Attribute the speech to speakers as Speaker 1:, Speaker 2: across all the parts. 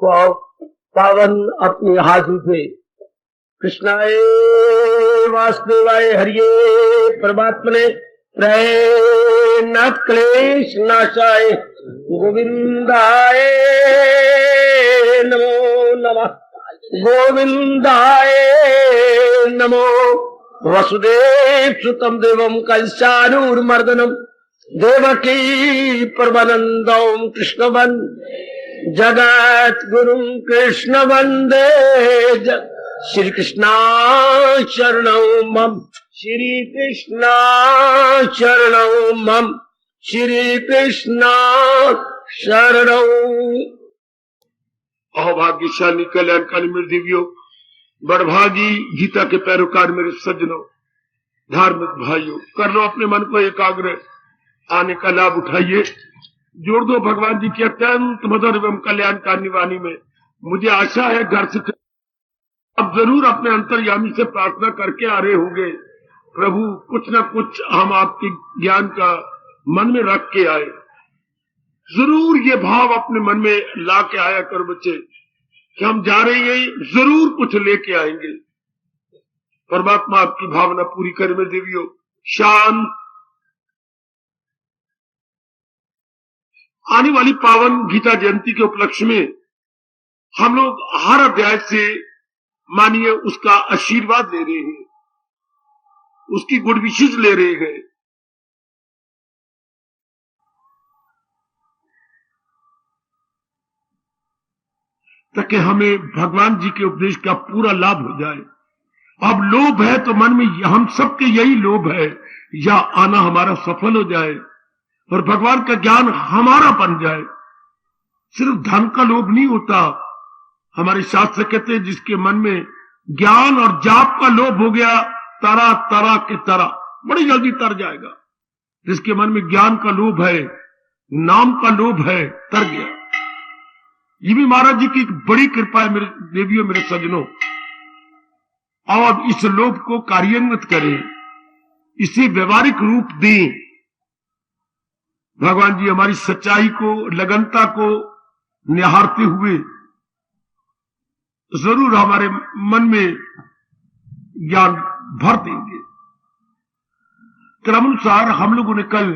Speaker 1: पावन अपने हाथों से कृष्णाय वासुदेवाय हरिये परमात्मने प्रयनाथ क्लेश नाशाय गोविंदाय नमो नमः गोविंदाय नमो वसुदेव सुतम देवम कंसानूरमर्दनम देवकी परमानंदम कृष्ण जगत गुरु कृष्ण वंदे श्री कृष्णा शरणौ मम श्री कृष्णा शरणौ मम श्री कृष्णा शरणौ।
Speaker 2: अहोभाग्यशाली कल्याणकारी मेरे देवियों, बड़भागी गीता के पैरोकार मेरे सज्जनों, धार्मिक भाइयों, कर लो अपने मन को एकाग्र, आने का लाभ उठाइए। जोड़ दो भगवान जी की अत्यंत मधुर एवं कल्याणकारी वाणी में। मुझे आशा है घर से अब जरूर अपने अंतर्यामी से प्रार्थना करके आ रहे होंगे, प्रभु कुछ न कुछ हम आपके ज्ञान का मन में रख के आए। जरूर ये भाव अपने मन में ला के आया करो बच्चे कि हम जा रहे हैं, जरूर कुछ लेके आएंगे। परमात्मा आपकी भावना पूरी करे मेरे देवियों। शांत। आने वाली पावन गीता जयंती के उपलक्ष्य में हम लोग हर अध्याय से मानिए उसका आशीर्वाद ले रहे हैं, उसकी गुड विशेष ले रहे हैं। ताकि हमें भगवान जी के उपदेश का पूरा लाभ हो जाए। अब लोभ है तो मन में हम सबके यही लोभ है, या आना हमारा सफल हो जाए और भगवान का ज्ञान हमारा बन जाए। सिर्फ धन का लोभ नहीं होता। हमारे शास्त्र कहते हैं जिसके मन में ज्ञान और जाप का लोभ हो गया, तरह तरह की तरह बड़ी जल्दी तर जाएगा। जिसके मन में ज्ञान का लोभ है, नाम का लोभ है, तर गया। ये भी महाराज जी की एक बड़ी कृपा है मेरे देवियों, मेरे सज्जनों। और इस लोभ को कार्यान्वित करें, इसे व्यवहारिक रूप दें। भगवान जी हमारी सच्चाई को, लगनता को निहारते हुए जरूर हमारे मन में ज्ञान भर देंगे। क्रमानुसार हम लोगों ने कल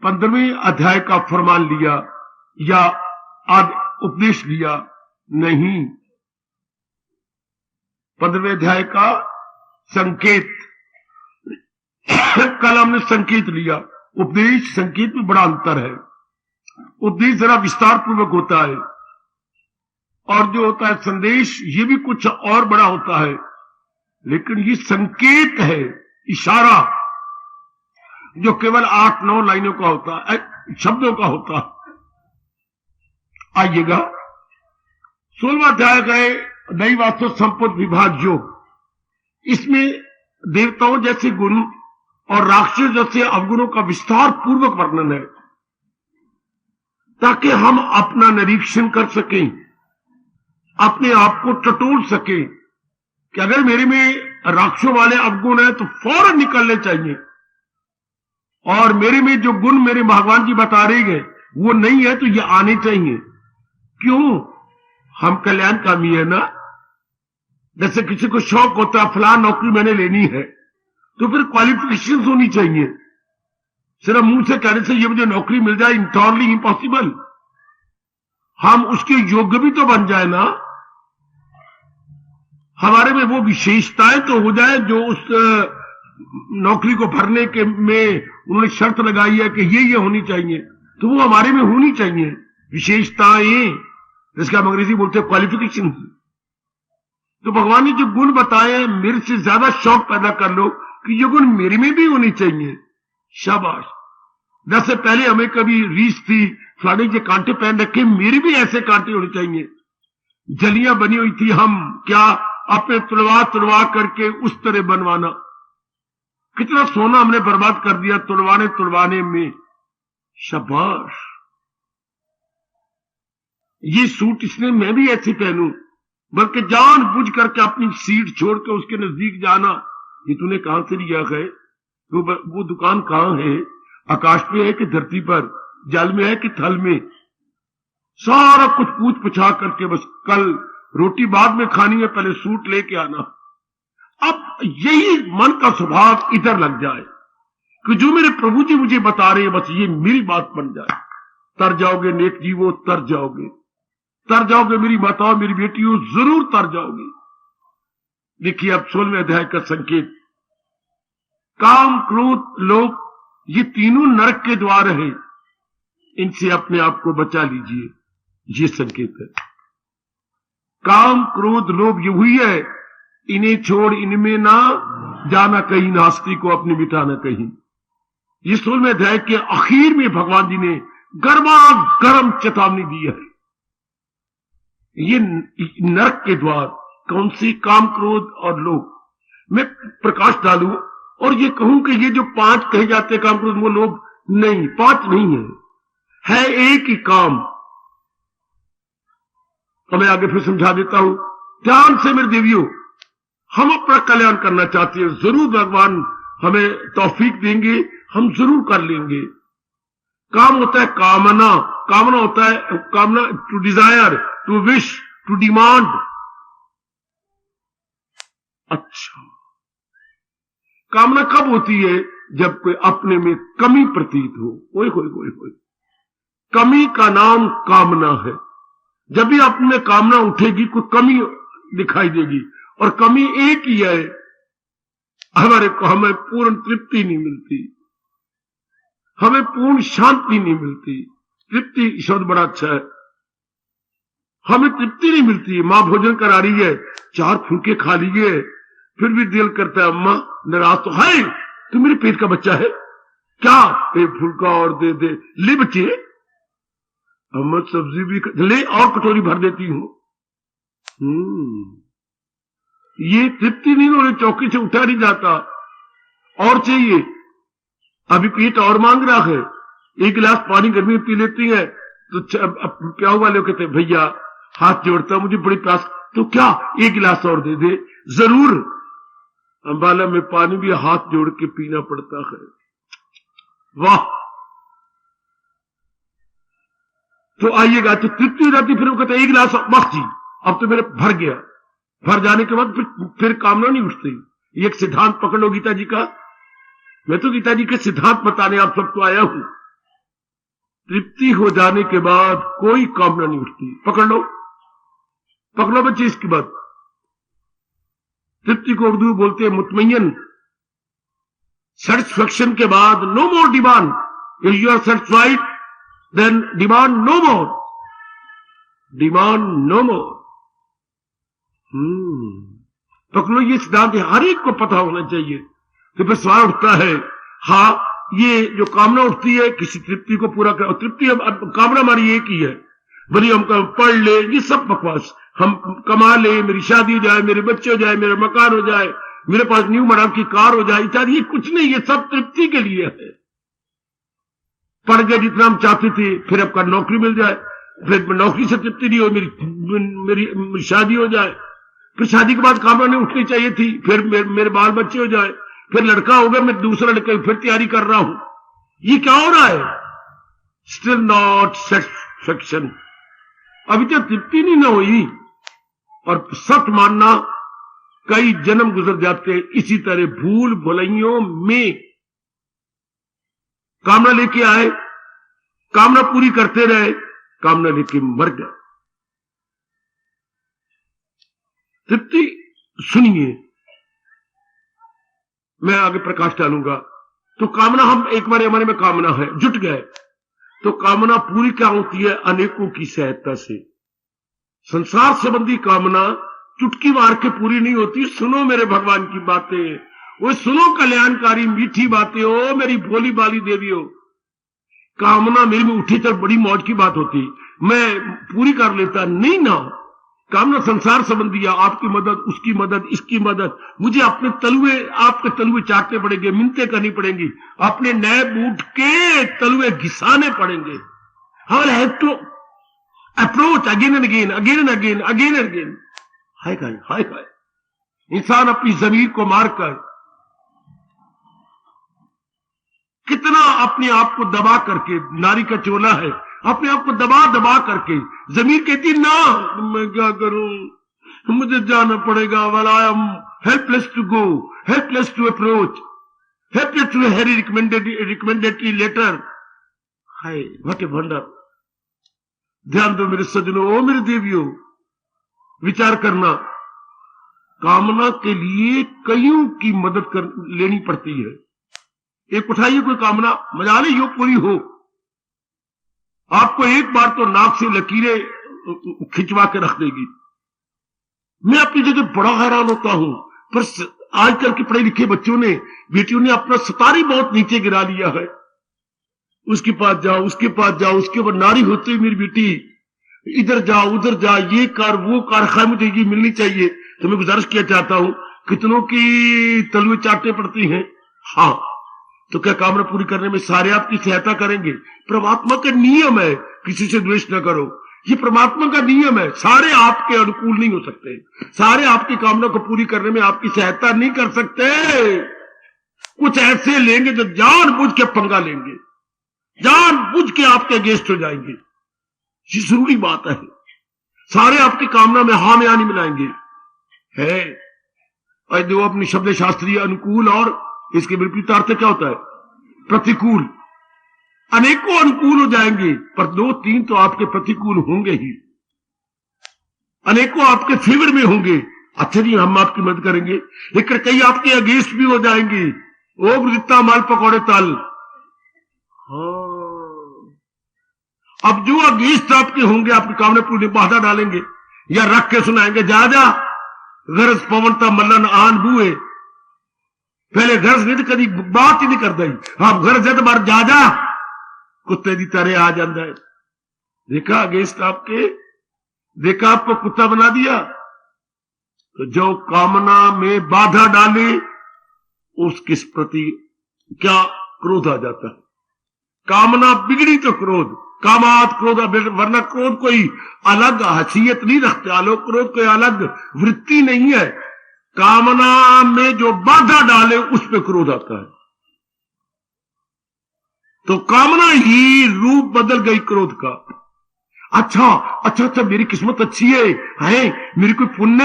Speaker 2: 15वें अध्याय का फरमान लिया या आज उपदेश लिया नहीं, 15वें अध्याय का संकेत। कल हमने संकेत लिया। उपदेश संकेत में बड़ा अंतर है। उपदेश जरा विस्तार पूर्वक होता है और जो होता है संदेश, ये भी कुछ और बड़ा होता है। लेकिन ये संकेत है, इशारा, जो केवल 8-9 लाइनों का होता है, शब्दों का होता है। आइएगा 16वां अध्याय गए नई वास्तव संपद विभाग योग। इसमें देवताओं जैसे गुण और राक्षस जैसे अवगुणों का विस्तार पूर्वक वर्णन है, ताकि हम अपना निरीक्षण कर सकें, अपने आप को टटोल सकें कि अगर मेरे में राक्षसों वाले अवगुण है तो फौरन निकलने चाहिए, और मेरे में जो गुण मेरे भगवान जी बता रहे हैं वो नहीं है तो ये आने चाहिए। क्यों? हम कल्याणकामी है ना। जैसे किसी को शौक होता है फलां नौकरी मैंने लेनी है, तो फिर क्वालिफिकेशंस होनी चाहिए। सिर्फ मुंह से कहने से ये मुझे नौकरी मिल जाए, इंटॉर्ली इम्पॉसिबल। हम उसके योग्य भी तो बन जाए ना, हमारे में वो विशेषताएं तो हो जाए जो उस नौकरी को भरने के में उन्होंने शर्त लगाई है कि ये होनी चाहिए, तो वो हमारे में होनी चाहिए विशेषताएं, जिसका हम अंग्रेजी बोलते हैं क्वालिफिकेशन। तो भगवान ने जो गुण बताए, मेरे से ज्यादा शौक पैदा कर लो कि ये गुण मेरे में भी होनी चाहिए। शाबाश। जैसे पहले हमें कभी रीस थी फलाने के कांटे पहन रखे, मेरे भी ऐसे कांटे होने चाहिए। जलियां बनी हुई थी, हम क्या अपने तुड़वा करके उस तरह बनवाना। कितना सोना हमने बर्बाद कर दिया तुड़वाने में। शाबाश। ये सूट इसने मैं भी ऐसे पहनूं, बल्कि जान बुझ करके अपनी सीट छोड़ के उसके नजदीक जाना। ये तूने कहां से लिया है? वो दुकान कहां है? आकाश पे है कि धरती पर? जल में है कि थल में? सारा कुछ पूछ पुछा करके बस कल रोटी बाद में खानी है, पहले सूट लेके आना। अब यही मन का स्वभाव इधर लग जाए कि जो मेरे प्रभु जी मुझे बता रहे हैं बस ये मेरी बात बन जाए। तर जाओगे नेक जीवो, तर जाओगे, तर जाओगे मेरी माताओं मेरी बेटियों, जरूर तर जाओगे। देखिए अब 16वें अध्याय का संकेत, काम क्रोध लोभ ये तीनों नरक के द्वार हैं, इनसे अपने आप को बचा लीजिए, ये संकेत है। काम क्रोध लोभ ये हुई है, इन्हें छोड़ इनमें ना जाना कहीं, नास्ती को अपने मिटाना कहीं। ये 16वें अध्याय के आखिर में भगवान जी ने गर्मा गर्म चेतावनी दी है। ये नरक के द्वार कौन सी, काम क्रोध और लोभ। मैं प्रकाश डालूं और ये कहूं कि ये जो 5 कहे जाते हैं काम क्रोध वो लोभ नहीं, 5 नहीं है एक ही काम। तो मैं आगे फिर समझा देता हूं, ध्यान से मेरे देवियों। हम अपना कल्याण करना चाहते हैं, जरूर भगवान हमें तौफीक देंगे, हम जरूर कर लेंगे। काम होता है कामना, कामना होता है कामना, to desire, to wish, to demand. अच्छा, कामना कब होती है? जब कोई अपने में कमी प्रतीत हो। ओए होए होए होए, कमी का नाम कामना है। जब भी अपने कामना उठेगी कोई कमी दिखाई देगी, और कमी एक ही है, हमें पूर्ण तृप्ति नहीं मिलती, हमें पूर्ण शांति नहीं मिलती। तृप्ति शब्द बड़ा अच्छा है, हमें तृप्ति नहीं मिलती। मां भोजन करा रही है, 4 फुलके खा लिए, फिर भी दिल करता है अम्मा नाराज तो है, तू मेरे पेट का बच्चा है क्या, एक फुलका और दे दे। ले बच्चे, अम्मा सब्जी भी ले और कटोरी भर देती हूं। ये तृप्ति नहीं हो रही, चौकी से उठा नहीं जाता, और चाहिए। अभी पेट और मांग रहा है, 1 गिलास पानी गर्मी में पी लेती है तो प्याऊ वाले कहते हैं भैया हाथ जोड़ता मुझे बड़ी प्यास, तो क्या 1 गिलास और दे दे। जरूर अंबाला में पानी भी हाथ जोड़ के पीना पड़ता है। वाह, तो आइएगा तो तृप्ति हो जाती। फिर वो कहते 1 गिलास बस जी, अब तो मेरे भर गया। भर जाने के बाद फिर कामना नहीं उठती। ये एक सिद्धांत पकड़ लो गीता जी का। मैं तो गीता जी के सिद्धांत बताने आप सबको आया हूं। तृप्ति हो जाने के बाद कोई कामना नहीं उठती। पकड़ लो बच्चे इसकी बात। तृप्ति को उर्दू बोलते हैं मुतमय्यन। सेटिस्फैक्शन के बाद no more demand. If you are satisfied then demand no more, demand no more. पकड़ लो ये सिद्धांत हर एक को पता होना चाहिए। तो फिर सवाल उठता है, हाँ ये जो कामना उठती है किसी तृप्ति को पूरा कर, तृप्ति अब कामना हमारी एक ही है, भले हम पढ़ ले, ये सब बकवास, हम कमा ले, मेरी शादी हो जाए, मेरे बच्चे हो जाए, मेरा मकान हो जाए, मेरे पास न्यू मॉडल की कार हो जाए इत्यादि, ये कुछ नहीं, ये सब तृप्ति के लिए है। पढ़ गए जितना हम चाहते थे, फिर आपका नौकरी मिल जाए, फिर नौकरी से तृप्ति नहीं हो, मेरी शादी हो जाए, फिर शादी के बाद कामना नहीं उठनी चाहिए थी, फिर मेरे बाल बच्चे हो जाए, फिर लड़का हो गया, मैं दूसरा लड़का फिर तैयारी कर रहा हूं। ये क्या हो रहा है? स्टिल नॉट सेटिस्फैक्शन, अभी तक तृप्ति नहीं ना हुई। और सच मानना कई जन्म गुजर जाते हैं इसी तरह भूल भुलैयों में। कामना लेके आए, कामना पूरी करते रहे, कामना लेके मर गए। तृप्ति सुनिए, मैं आगे प्रकाश डालूंगा। तो कामना, हम एक बार हमारे में कामना है, जुट गए, तो कामना पूरी क्या होती है? अनेकों की सहायता से। संसार संबंधी कामना चुटकी मार के पूरी नहीं होती। सुनो मेरे भगवान की बातें, वो सुनो कल्याणकारी मीठी बातें। ओ मेरी भोली बाली देवियों, कामना मेरे में उठी तो बड़ी मौज की बात होती, मैं पूरी कर लेता नहीं ना। कामना संसार संबंधी है, आपकी मदद, उसकी मदद, इसकी मदद। मुझे अपने आपके तलुए चाटने पड़ेंगे, मिन्नतें करनी पड़ेंगी, अपने नए बूट के तलुए घिसाने पड़ेंगे। I have to approach again and again, again and again, again and again. हाय हाय, इंसान अपनी जमीर को मारकर कितना अपने आप को दबा करके, नारी का चोला है, अपने आप को दबा दबा करके। जमीर कहती ना मैं क्या करूं, मुझे जाना पड़ेगा, वाला I am helpless to go, helpless to approach, helpless to hurry recommendatory letter. हाय व्हाट ए वंडर। ध्यान दो मेरे सज्जनों, ओ मेरे देवियों, विचार करना, कामना के लिए कईयों की मदद लेनी पड़ती है। एक उठाइए कोई कामना, मजा नहीं, यो पूरी हो, आपको एक बार तो नाक से लकीरें खिंचवा के रख देगी। मैं अपनी जगह बड़ा हैरान होता हूं, पर आजकल के पढ़े लिखे बच्चों ने, बेटियों ने अपना सतारी बहुत नीचे गिरा लिया है। उसके पास जाओ, उसके पास जाओ, उसके ऊपर नारी होती है मेरी बेटी, इधर जाओ उधर जा, ये कर वो कर, खैर मुझे ये मिलनी चाहिए। तो मैं गुजारिश किया चाहता हूं, कितनों की तलवे चाटने पड़ती हैं। हाँ, तो क्या कामना पूरी करने में सारे आपकी सहायता करेंगे? परमात्मा का नियम है, किसी से द्वेष न करो, ये परमात्मा का नियम है। सारे आपके अनुकूल नहीं हो सकते, सारे आपकी कामना को पूरी करने में आपकी सहायता नहीं कर सकते। कुछ ऐसे लेंगे जो जानबूझ के पंगा लेंगे, जानबूझ के आपके अगेंस्ट हो जाएंगे। ये जरूरी बात है। सारे आपकी कामना में हाँ में नहीं मिलाएंगे है। और जो अपनी शब्द शास्त्रीय अनुकूल और इसके विपरीत अर्थ क्या होता है? प्रतिकूल। अनेकों अनुकूल हो जाएंगे, पर 2-3 तो आपके प्रतिकूल होंगे ही, अनेकों आपके फेवर में होंगे। अच्छा जी, हम आपकी मदद करेंगे, लेकिन कई आपके अगेंस्ट भी हो जाएंगे। ओ जितना माल पकौड़े तल। हाँ, अब जो अगेंस्ट आपके होंगे, आपकी कामना पूरी बाधा डालेंगे या रख के सुनाएंगे, जा जा गरज पवनता मल्लन आन बुए। पहले गरज नहीं तो कभी बात ही नहीं करता ही, आप गरज है तो बार जा जा कुत्ते की तरह आ जाता है। देखा अगेंस्ट आपके, देखा आपको कुत्ता बना दिया। तो जो कामना में बाधा डाले उसके प्रति क्या क्रोध आ जाता है। कामना बिगड़ी तो क्रोध, कामात क्रोध, वरना क्रोध कोई अलग हैसियत नहीं रखते, आलोक क्रोध कोई अलग वृत्ति नहीं है। कामना में जो बाधा डाले उस पर क्रोध आता है। तो कामना ही रूप बदल गई क्रोध का। अच्छा अच्छा अच्छा, मेरी किस्मत अच्छी है मेरी कोई पुण्य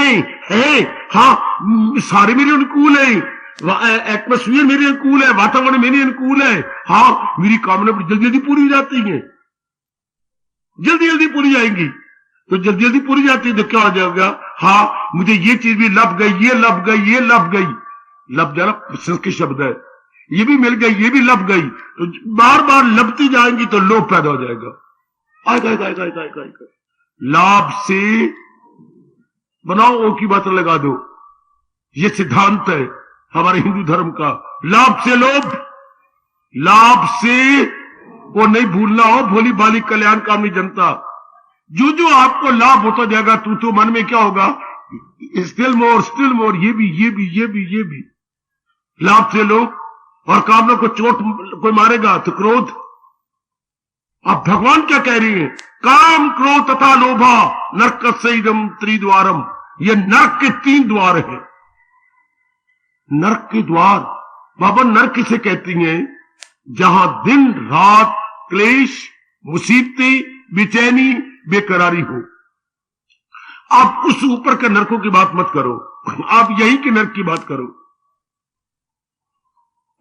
Speaker 2: है, हाँ सारे मेरे अनुकूल है, एटमोस्फियर मेरे अनुकूल है, वातावरण मेरे अनुकूल है, हाँ मेरी कामना जल्दी जल्दी पूरी हो जाती है, जल्दी जल्दी पूरी जाएंगी। तो जल्दी जल्दी पूरी जाती है तो क्या हो जाएगा? हाँ मुझे ये चीज भी लभ गई, ये लभ गई, ये लभ गई। लभ जाना संस्कृत शब्द है, ये भी मिल गई, ये भी लभ गई। तो बार बार लभती जाएंगी तो लोभ पैदा हो जाएगा। आएगा लाभ से बनाओ, ओ की बात लगा दो। ये सिद्धांत है हमारे हिंदू धर्म का। लाभ से लोभ, लाभ से वो नहीं भूलना हो, भोली भाली कल्याण कामनी जनता। जो जो आपको लाभ होता जाएगा तो मन में क्या होगा? स्टिल मोर, ये भी ये भी ये भी ये भी। लाभ से लोभ, और कामना को चोट कोई मारेगा तो क्रोध। अब भगवान क्या कह रही है? काम क्रोध तथा लोभा नरक सईदम त्रिद्वारम। ये नरक के 3 द्वार हैं। नरक के द्वार, बाबा नरक किसे कहती हैं? जहां दिन रात क्लेश, मुसीबतें, बेचैनी, बेकरारी हो। आप उस ऊपर के नरकों की बात मत करो, आप यहीं के नरक की बात करो।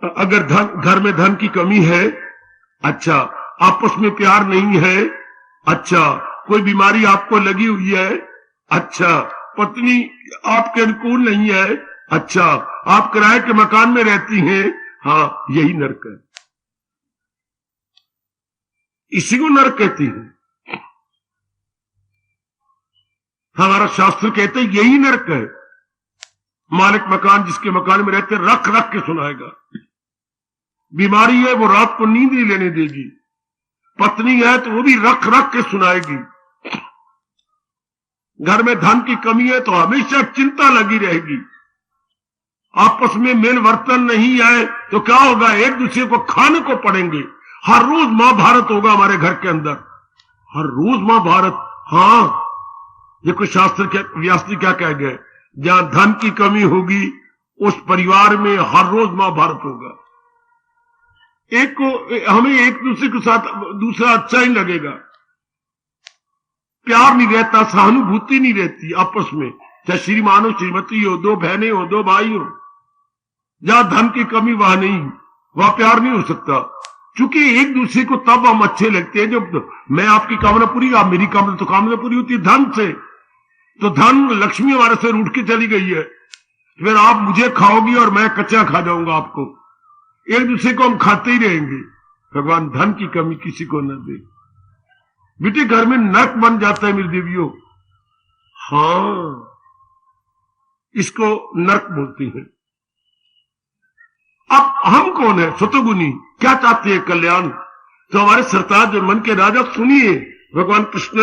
Speaker 2: अगर घर में धन की कमी है, अच्छा, आपस में प्यार नहीं है, अच्छा, कोई बीमारी आपको लगी हुई है, अच्छा, पत्नी आपके अनुकूल नहीं है, अच्छा, आप किराए के मकान में रहती हैं, हाँ यही नरक है। इसी को नरक कहती है। हमारा शास्त्र कहते हैं यही नरक है। मालिक मकान जिसके मकान में रहते रख रख के सुनाएगा। बीमारी है वो रात को नींद नहीं लेने देगी, पत्नी है तो वो भी रख रख के सुनाएगी, घर में धन की कमी है तो हमेशा चिंता लगी रहेगी, आपस में मेल वर्तन नहीं आए तो क्या होगा? एक दूसरे को खाने को पड़ेंगे। हर रोज महाभारत होगा हमारे घर के अंदर, हर रोज महाभारत। हाँ, देखो शास्त्र के व्यास जी क्या कह गए? जहां धन की कमी होगी उस परिवार में हर रोज महाभारत होगा। एक को हमें एक दूसरे के साथ दूसरा अच्छा ही लगेगा, प्यार नहीं रहता, सहानुभूति नहीं रहती आपस में, चाहे श्रीमान हो श्रीमती हो, दो बहनें हो दो भाई हो, जहां धन की कमी वहां नहीं, वहां प्यार नहीं हो सकता। क्योंकि एक दूसरे को तब हम अच्छे लगते हैं जब मैं आपकी कामना पूरी, आप मेरी कामना, तो कामना पूरी होती है धन से। तो धन लक्ष्मी हमारे से रूठ के चली गई है, फिर आप मुझे खाओगी और मैं कच्चा खा जाऊंगा आपको, एक दूसरे को हम खाते ही रहेंगे। भगवान धन की कमी किसी को न दे। बेटे घर में नरक बन जाता है मेरी देवियों, हाँ इसको नरक बोलती हैं। अब हम कौन है? सतोगुनी। क्या चाहते हैं? कल्याण। तो हमारे सरताज जो मन के राजा, सुनिए, भगवान कृष्ण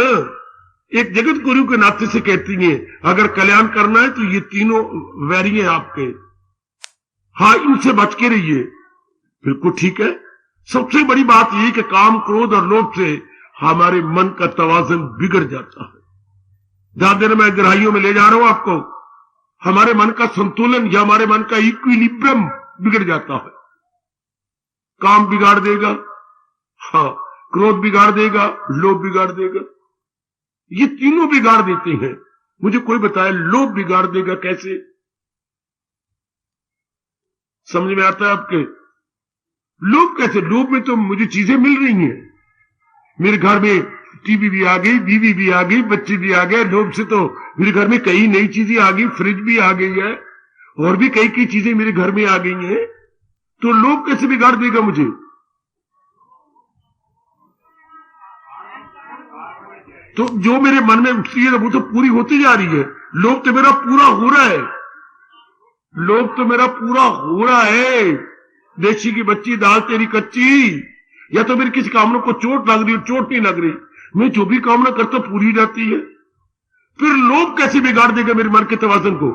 Speaker 2: एक जगत गुरु के नाते से कहती हैं, अगर कल्याण करना है तो ये तीनों वैरी हैं आपके, हाँ इनसे बच के रहिए। बिल्कुल ठीक है। सबसे बड़ी बात यही कि काम, क्रोध और लोभ से हमारे मन का तवाज़ुन बिगड़ जाता है। ध्यान देना, मैं गहराइयों में ले जा रहा हूं आपको। हमारे मन का संतुलन या हमारे मन का इक्विलिब्रियम बिगड़ जाता है। काम बिगाड़ देगा, हाँ क्रोध बिगाड़ देगा, लोभ बिगाड़ देगा, ये तीनों बिगाड़ देते हैं। मुझे कोई बताए लोभ बिगाड़ देगा कैसे? समझ में आता है आपके? लोभ कैसे? लोभ में तो मुझे चीजें मिल रही हैं, मेरे घर में टीवी भी आ गई, बीवी भी आ गई, बच्चे भी आ गए। लोभ से तो मेरे घर में कई नई चीजें आ गई, फ्रिज भी आ गई है, और भी कई कई चीजें मेरे घर में आ गई हैं। तो लोभ कैसे बिगाड़ देगा मुझे? तो जो मेरे मन में उठती है वो तो पूरी होती जा रही है। लोभ तो मेरा पूरा हो रहा है, लोभ तो मेरा पूरा हो रहा है। देशी की बच्ची दाल तेरी कच्ची, या तो मेरी किसी कामना को चोट लग रही है, चोट नहीं लग रही, मैं जो भी कामना करता पूरी हो जाती है। फिर लोभ कैसे बिगाड़ देगा मेरे मन के तवाज़ुन को?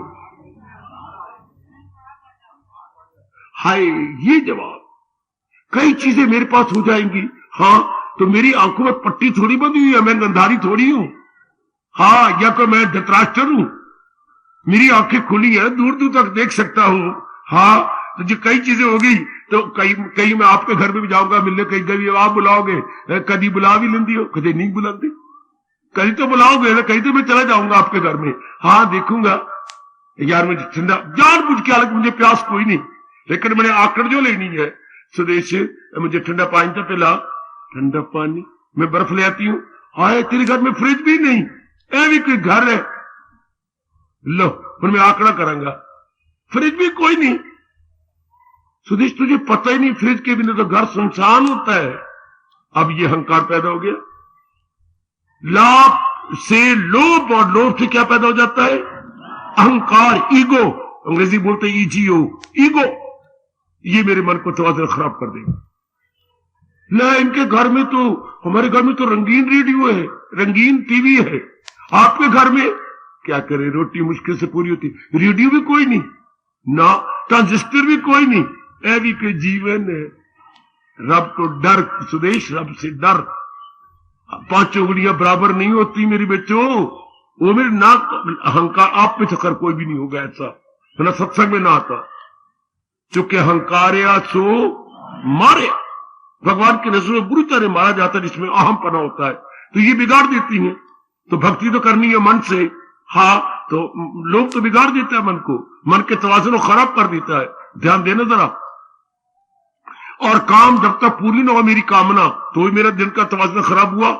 Speaker 2: हाय, ये जवाब। कई चीजें मेरे पास हो जाएंगी, हाँ तो मेरी आंखों में पट्टी थोड़ी बंधी हुई है, मैं गंधारी थोड़ी हूं, हाँ या तो मैं धृतराष्ट्र हूं, मेरी आंखें खुली है, दूर दूर तक देख सकता हूं, हाँ तो जो कई चीजें हो गई तो कहीं मैं आपके घर में भी जाऊंगा मिलने, कहीं कभी आप बुलाओगे, कभी बुला भी लेंदी हो, कभी नहीं बुलाते, कहीं तो बुलाओगे ना, कहीं तो मैं चला जाऊंगा आपके घर में, हाँ देखूंगा यार मुझे ठंडा, जानबूझ के हालांकि मुझे प्यास कोई नहीं, लेकिन मैंने आकड़ जो लेनी है स्वदेश से, मुझे ठंडा पानी तो पिला, ठंडा पानी, मैं बर्फ ले आती हूं। आए तेरे घर में फ्रिज भी नहीं, ए भी कोई घर है, लो मैं आकड़ा करांगा, फ्रिज भी कोई नहीं। सुदेश तुझे पता ही नहीं, फ्रिज के बिना तो घर सुनसान होता है। अब ये अहंकार पैदा हो गया, लाभ से लोभ, और लोभ से क्या पैदा हो जाता है? अहंकार, ईगो, अंग्रेजी बोलते ईजीओ, ईगो। ये मेरे मन को तवाज़ुन खराब कर देगा। ना इनके घर में तो, हमारे घर में तो रंगीन रेडियो है, रंगीन टीवी है, आपके घर में क्या करे, रोटी मुश्किल से पूरी होती, रेडियो भी कोई नहीं, ना ट्रांजिस्टर भी कोई नहीं, ऐसी कोई जीवन है। रब को डर सुदेश, रब से डर। पांच उंगलियां बराबर नहीं होती मेरी बच्चों, वो मेरे ना अहंकार, आप में तो कोई भी नहीं होगा ऐसा, ना सत्संग में ना आता, चूंकि अहंकार या सो मारे, भगवान की नजर में बुरी तरह मारा जाता है, जिसमें अहम पना होता है, तो ये बिगाड़ देती है। तो भक्ति तो करनी है मन से, हाँ तो लोग तो बिगाड़ देता है मन को, मन के तवाज़ुन को खराब कर देता है। ध्यान देना जरा। और काम जब तक पूरी ना हो मेरी कामना, तो मेरा दिन का तवाज़ुन खराब हुआ।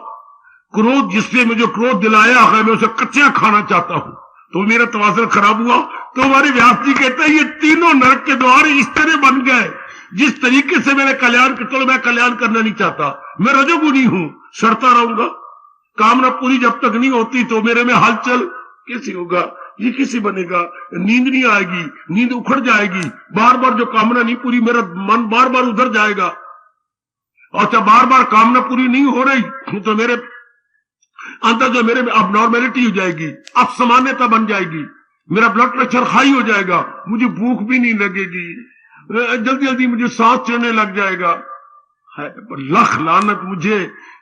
Speaker 2: क्रोध, जिससे मुझे क्रोध दिलाया है, मैं उसे कच्चा खाना चाहता हूं, तो मेरा तवाज़ुन खराब हुआ। तो हमारे व्यास जी कहते हैं ये तीनों नरक के द्वार इस तरह बन गए, जिस तरीके से मैंने कल्याण कर, चलो मैं कल्याण करना नहीं चाहता, मैं रजोगुनी हूं, सड़ता रहूंगा, कामना पूरी जब तक नहीं होती तो मेरे में हलचल कैसे होगा, ये कैसे बनेगा, नींद नहीं आएगी, नींद उखड़ जाएगी, बार बार जो कामना नहीं पूरी, मेरा मन बार बार उधर जाएगा, और जब बार बार कामना पूरी नहीं हो रही तो मेरे अंदर जो मेरे में अबनॉर्मेलिटी हो जाएगी, असामान्यता बन जाएगी, मेरा ब्लड प्रेशर हाई हो जाएगा, मुझे भूख भी नहीं लगेगी, जल्दी जल्दी मुझे सांस चढ़ने लग जाएगा। है पर लख लानत मुझे,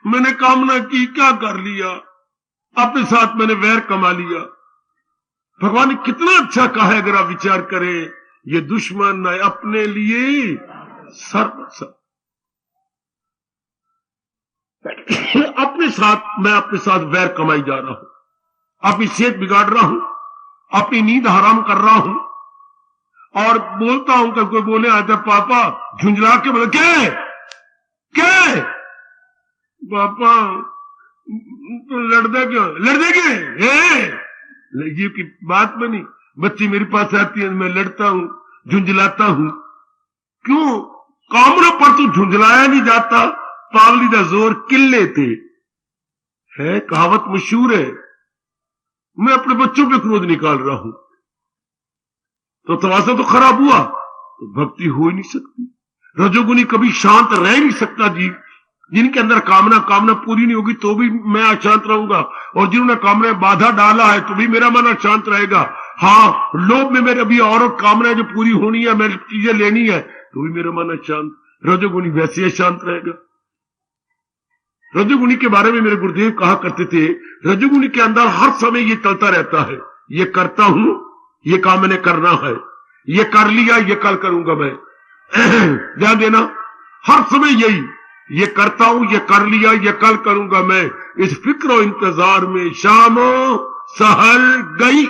Speaker 2: मैंने कामना की, क्या कर लिया, अपने साथ मैंने वैर कमा लिया। भगवान ने कितना अच्छा कहा है, अगर आप विचार करें, ये दुश्मन है अपने लिए सर्व। अपने साथ मैं अपने साथ वैर कमाई जा रहा हूं, अपनी सेहत बिगाड़ रहा हूं, अपनी नींद हराम कर रहा हूं, और बोलता हूं कि कोई बोले आता पापा झुंझला के बोले क्या क्या पापा तो लड़ते क्यों ये की बात बनी। बच्ची मेरे पास आती है, मैं लड़ता हूं, झुंझलाता हूं। क्यों? कामरों पर तो झुंझलाया नहीं जाता, पावली दा जोर किले थे है, कहावत मशहूर है। मैं अपने बच्चों पे क्रोध निकाल रहा हूं तो तवाज़ुन तो खराब हुआ, तो भक्ति हो ही नहीं सकती। रजोगुनी कभी शांत रह नहीं सकता जी। जिनके अंदर कामना पूरी नहीं होगी तो भी मैं अशांत रहूंगा, और जिन्होंने कामना बाधा डाला है तो भी मेरा मन अशांत रहेगा। हाँ, लोभ में मेरे अभी और कामना जो पूरी होनी है, मेरी चीजें लेनी है, तो भी मेरा मन अशांत। रजोगुनी वैसे अशांत रहेगा। रजोगुनी के बारे में मेरे गुरुदेव कहा करते थे, रजोगुनी के अंदर हर समय ये चलता रहता है, ये करता हूं, ये काम मैंने करना है, ये कर लिया, ये कल करूंगा मैं। ध्यान देना, हर समय यही, ये करता हूं, ये कर लिया, ये कल करूंगा मैं। इस फिक्र और इंतजार में शामो सहर गई।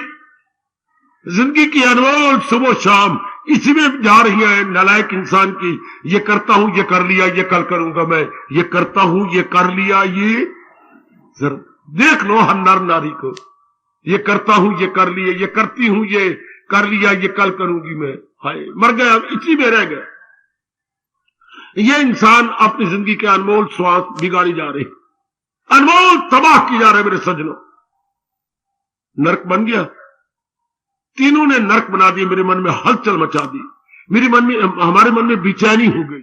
Speaker 2: जिंदगी की अनमोल सुबह शाम इसी में जा रही है नालायक इंसान की। ये करता हूं, ये कर लिया, ये कल करूंगा मैं, ये करता हूं, ये कर लिया। ये जरा देख लो हर नर नारी को, ये करता हूं, ये कर लिया, ये करती हूं, ये कर लिया, ये कल करूंगी मैं। हाय, मर गया, इसी में रह गया। ये इंसान अपनी जिंदगी के अनमोल श्वास बिगाड़ी जा रहे, अनमोल तबाह की जा रहे। मेरे सज्जनों, नरक बन गया। तीनों ने नरक बना दिया, मेरे मन में हलचल मचा दी, मेरे मन में, हमारे मन में बेचैनी हो गई।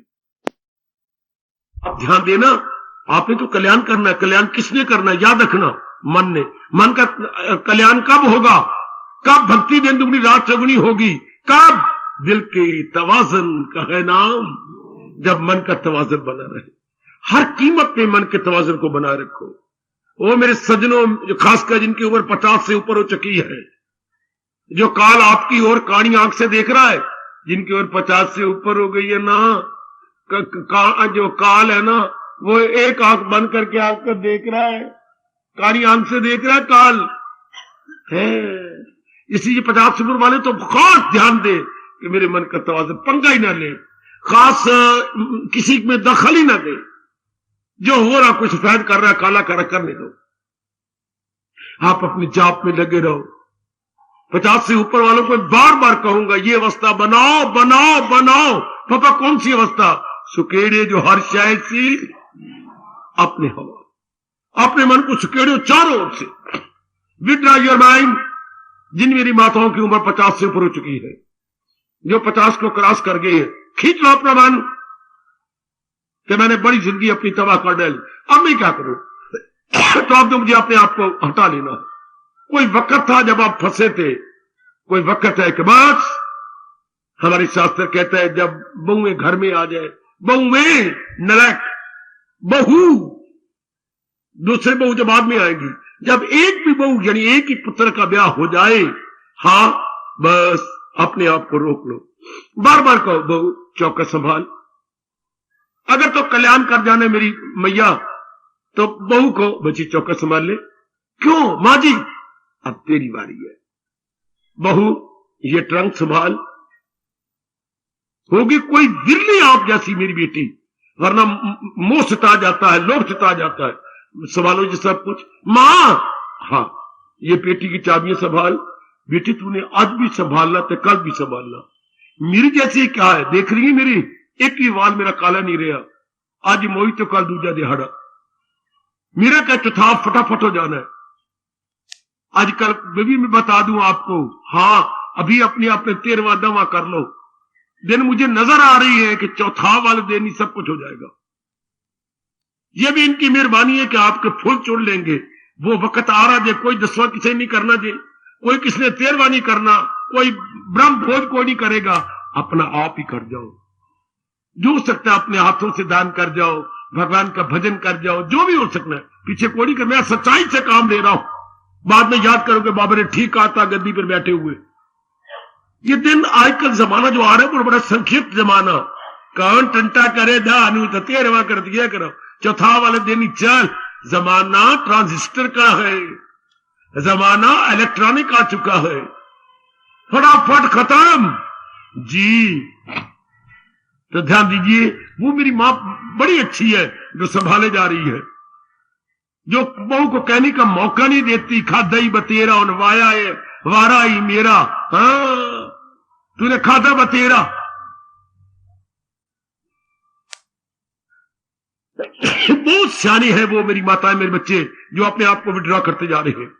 Speaker 2: अब ध्यान देना, आपने तो कल्याण करना है। कल्याण किसने करना है? याद रखना, मन ने। मन का कल्याण कब होगा? कब भक्ति दिन दुगनी रात चौगुनी होगी? कब? दिल के तवाज़ुन का है नाम, जब मन का तवाज़ुन बना रहे। हर कीमत पे मन के तवाज़ुन को बनाए रखो। वो मेरे सज्जनों, जो खासकर जिनकी उम्र 50 से ऊपर हो चुकी है, जो काल आपकी ओर कानी आंख से देख रहा है, जिनकी उम्र 50 से ऊपर हो गई है ना, जो काल है ना, वो एक आंख बंद करके आपको देख रहा है, कानी आंख से देख रहा है काल है। इसी 50 से ऊपर वाले तो खास ध्यान दे कि मेरे मन का तवाज़ुन पंगा ही ना ले, खास किसी में दखल ही ना दे। जो हो रहा, कुछ सफेद कर रहा है, काला कर रहा, करने दो। आप अपनी जाप में लगे रहो। 50 से ऊपर वालों को बार बार कहूंगा, ये अवस्था बनाओ बनाओ बनाओ। पापा कौन सी अवस्था? सुकेड़े जो हर शाय सी अपने हवा, अपने मन को सुकेड़ो चारों ओर से। Withdraw your mind. जिन मेरी माताओं की उम्र 50 से ऊपर हो चुकी है, जो 50 को क्रॉस कर गई है, खींच लो अपना मन कि मैंने बड़ी जिंदगी अपनी तबाह कर डाली, अब मैं क्या करूं? तो अब तो मुझे अपने आप को हटा लेना। कोई वक्त था जब आप फंसे थे, कोई वक्त है कि बस, हमारे शास्त्र कहता है जब बहुएं घर में आ जाए, बहुएं नरक, बहू दूसरे बहू जब बाद में आएंगी, जब एक भी बहू यानी एक ही पुत्र का ब्याह हो जाए, हाँ बस अपने आप को रोक लो। बार बार कहो, बहू चौकस संभाल। अगर तो कल्याण कर जाने मेरी मैया, तो बहू को बच्ची चौकस संभाल ले। क्यों मां जी? अब तेरी बारी है। बहू ये ट्रंक संभाल। होगी कोई दिल्ली आप जैसी मेरी बेटी, वरना मोह सता जाता है, लोभ सता जाता है। संभालो ये सब कुछ। मां, हाँ ये पेटी की चाबियां संभाल। बेटी तूने आज भी संभालना तो कल भी संभालना। मेरी जैसी क्या है, देख रही है मेरी, एक ही वाल मेरा काला नहीं रहा। आज मोई तो कल दूजा दिहाड़ा। मेरा क्या चौथा फटाफट हो जाना है। आजकल भी मैं बता दूं आपको, हाँ अभी अपने आप में 13वां दवा कर लो। दिन मुझे नजर आ रही है कि चौथा वाले दिन ही सब कुछ हो जाएगा। यह भी इनकी मेहरबानी है कि आपके फूल चुन लेंगे। वो वक्त आ रहा है, कोई 10वां किसे नहीं करना जी, कोई किसने 13वां नहीं करना, कोई ब्रह्म भोज कोई नहीं करेगा। अपना आप ही कर जाओ, जो हो सकता है अपने हाथों से दान कर जाओ, भगवान का भजन कर जाओ, जो भी हो सकता है। पीछे कोई नहीं कर, मैं सच्चाई से काम ले रहा हूं। बाद में याद करोगे बाबा ने ठीक कहा था गद्दी पर बैठे हुए। ये दिन आजकल जमाना जो आ रहा है वो बड़ा संक्षिप्त जमाना। कौन टंटा करे दानू तो 13वां कर दिया करो। चौथा वाले दिन ही चल, जमाना ट्रांजिस्टर का है, जमाना इलेक्ट्रॉनिक आ चुका है, फटाफट खत्म जी। तो ध्यान दीजिए, वो मेरी मां बड़ी अच्छी है जो संभाले जा रही है, जो बहू को कहने का मौका नहीं देती, खादा ही बतेरा और वारा ही मेरा। हाँ, तूने खादा बतेरा। बहुत सियाने हैं वो मेरी माताएं, मेरे बच्चे, जो अपने आप को विड्रॉ करते जा रहे हैं,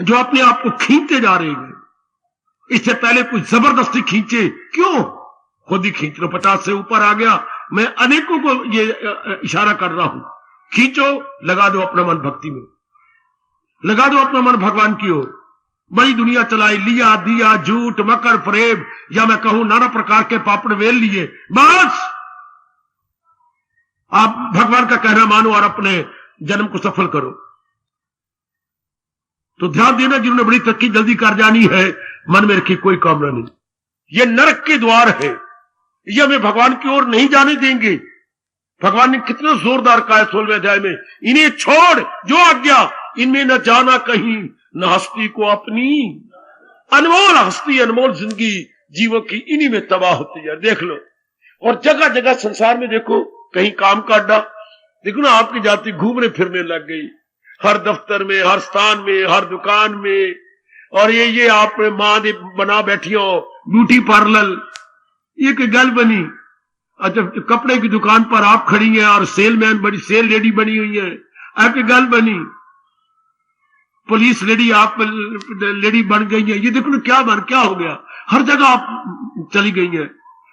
Speaker 2: जो अपने आप को खींचते जा रहे हैं। इससे पहले कुछ जबरदस्ती खींचे, क्यों? खुद ही खींच लो। 50 से ऊपर आ गया, मैं अनेकों को ये इशारा कर रहा हूं, खींचो, लगा दो अपना मन भक्ति में, लगा दो अपना मन भगवान की ओर। बड़ी दुनिया चलाई, लिया दिया, झूठ, मकर, फरेब, या मैं कहूं नाना प्रकार के पापड़ वेल लिए, बस आप भगवान का कहना मानो और अपने जन्म को सफल करो। तो ध्यान देना, जिन्होंने बड़ी तरक्की जल्दी कर जानी है, मन में रखी कोई कामना नहीं। ये नरक के द्वार है, ये हमें भगवान की ओर नहीं जाने देंगे। भगवान ने कितना जोरदार कहा है 16वें अध्याय में, इन्हें छोड़, जो आज्ञा, इनमें न जाना कहीं, न हस्ती को अपनी। अनमोल हस्ती, अनमोल जिंदगी जीवों की इन्हीं में तबाह होती है। देख लो, और जगह जगह संसार में देखो, कहीं काम का अड्डा देखो ना, आपकी जाति घूमने फिरने लग गई, हर दफ्तर में, हर स्थान में, हर दुकान में। और ये आप मां ने बना बैठी हो ब्यूटी पार्लर, ये कोई गल बनी? अच्छा, कपड़े की दुकान पर आप खड़ी हैं और सेलमैन बड़ी सेल लेडी बनी हुई है, आपकी गल बनी? पुलिस लेडी आप लेडी बन गई है, ये देखो ना क्या हो गया, हर जगह आप चली गई है।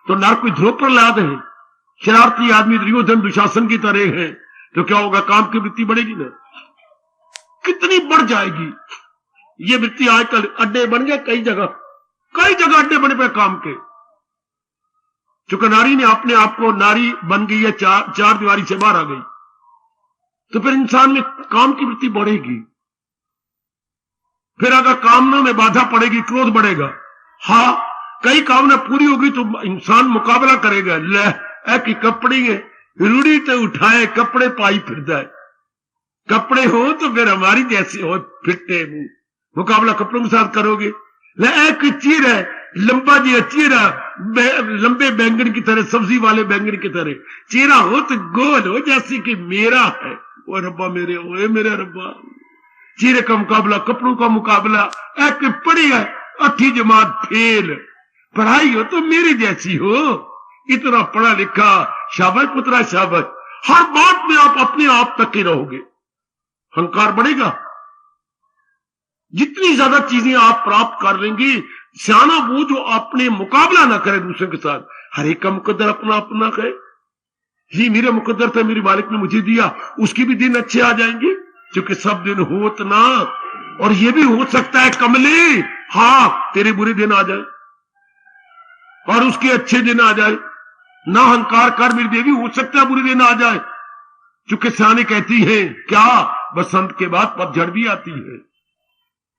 Speaker 2: तो नर कोई ध्रुव प्रहलाद है, शरारती आदमी दुर्योधन दुशासन की तरह है, तो क्या होगा? काम की वृत्ति बढ़ेगी ना, कितनी बढ़ जाएगी ये वृत्ति। आजकल अड्डे बन गए, कई जगह अड्डे बने पे काम के। चूंकि नारी ने अपने आप को नारी बन गई है, चार दीवारी से बाहर आ गई, तो फिर इंसान में काम की वृत्ति बढ़ेगी। फिर अगर कामना में बाधा पड़ेगी, क्रोध बढ़ेगा। हाँ, कई कामना पूरी होगी तो इंसान मुकाबला करेगा, ले की कपड़े है, रूढ़ी तो उठाए, कपड़े पाई फिरता है। कपड़े हो तो फिर हमारी जैसे हो, फिरते मुंह, मुकाबला कपड़ों के साथ करोगे। ले चीर है, लंबा जी चेहरा, लंबे बैंगन की तरह, सब्जी वाले बैंगन की तरह चेहरा हो तो गोल हो जैसे कि मेरा है। ओ रब्बा मेरे, ओए मेरे रब्बा, चेहरे का मुकाबला, कपड़ों का मुकाबला। एक पढ़ी है, 8वीं जमात फेल, पढ़ाई हो तो मेरी जैसी हो, इतना पढ़ा लिखा, शाबाश पुत्रा शाबाश। हर बात में आप अपने आप तक के रहोगे, अहंकार बढ़ेगा। जितनी ज्यादा चीजें आप प्राप्त कर लेंगे, सियाना वो जो अपने मुकाबला ना करे दूसरे के साथ। हर एक का मुकद्दर अपना अपना है, ये मेरा मुकद्दर था, मेरे मालिक ने मुझे दिया, उसके भी दिन अच्छे आ जाएंगे, क्योंकि सब दिन होत ना। और ये भी हो सकता है कमले, हाँ, तेरे बुरे दिन आ जाए और उसके अच्छे दिन आ जाए। ना अहंकार कर मेरी देवी, हो सकता है बुरे दिन आ जाए, क्योंकि सियाने कहती है क्या, बसंत के बाद पतझड़ भी आती है।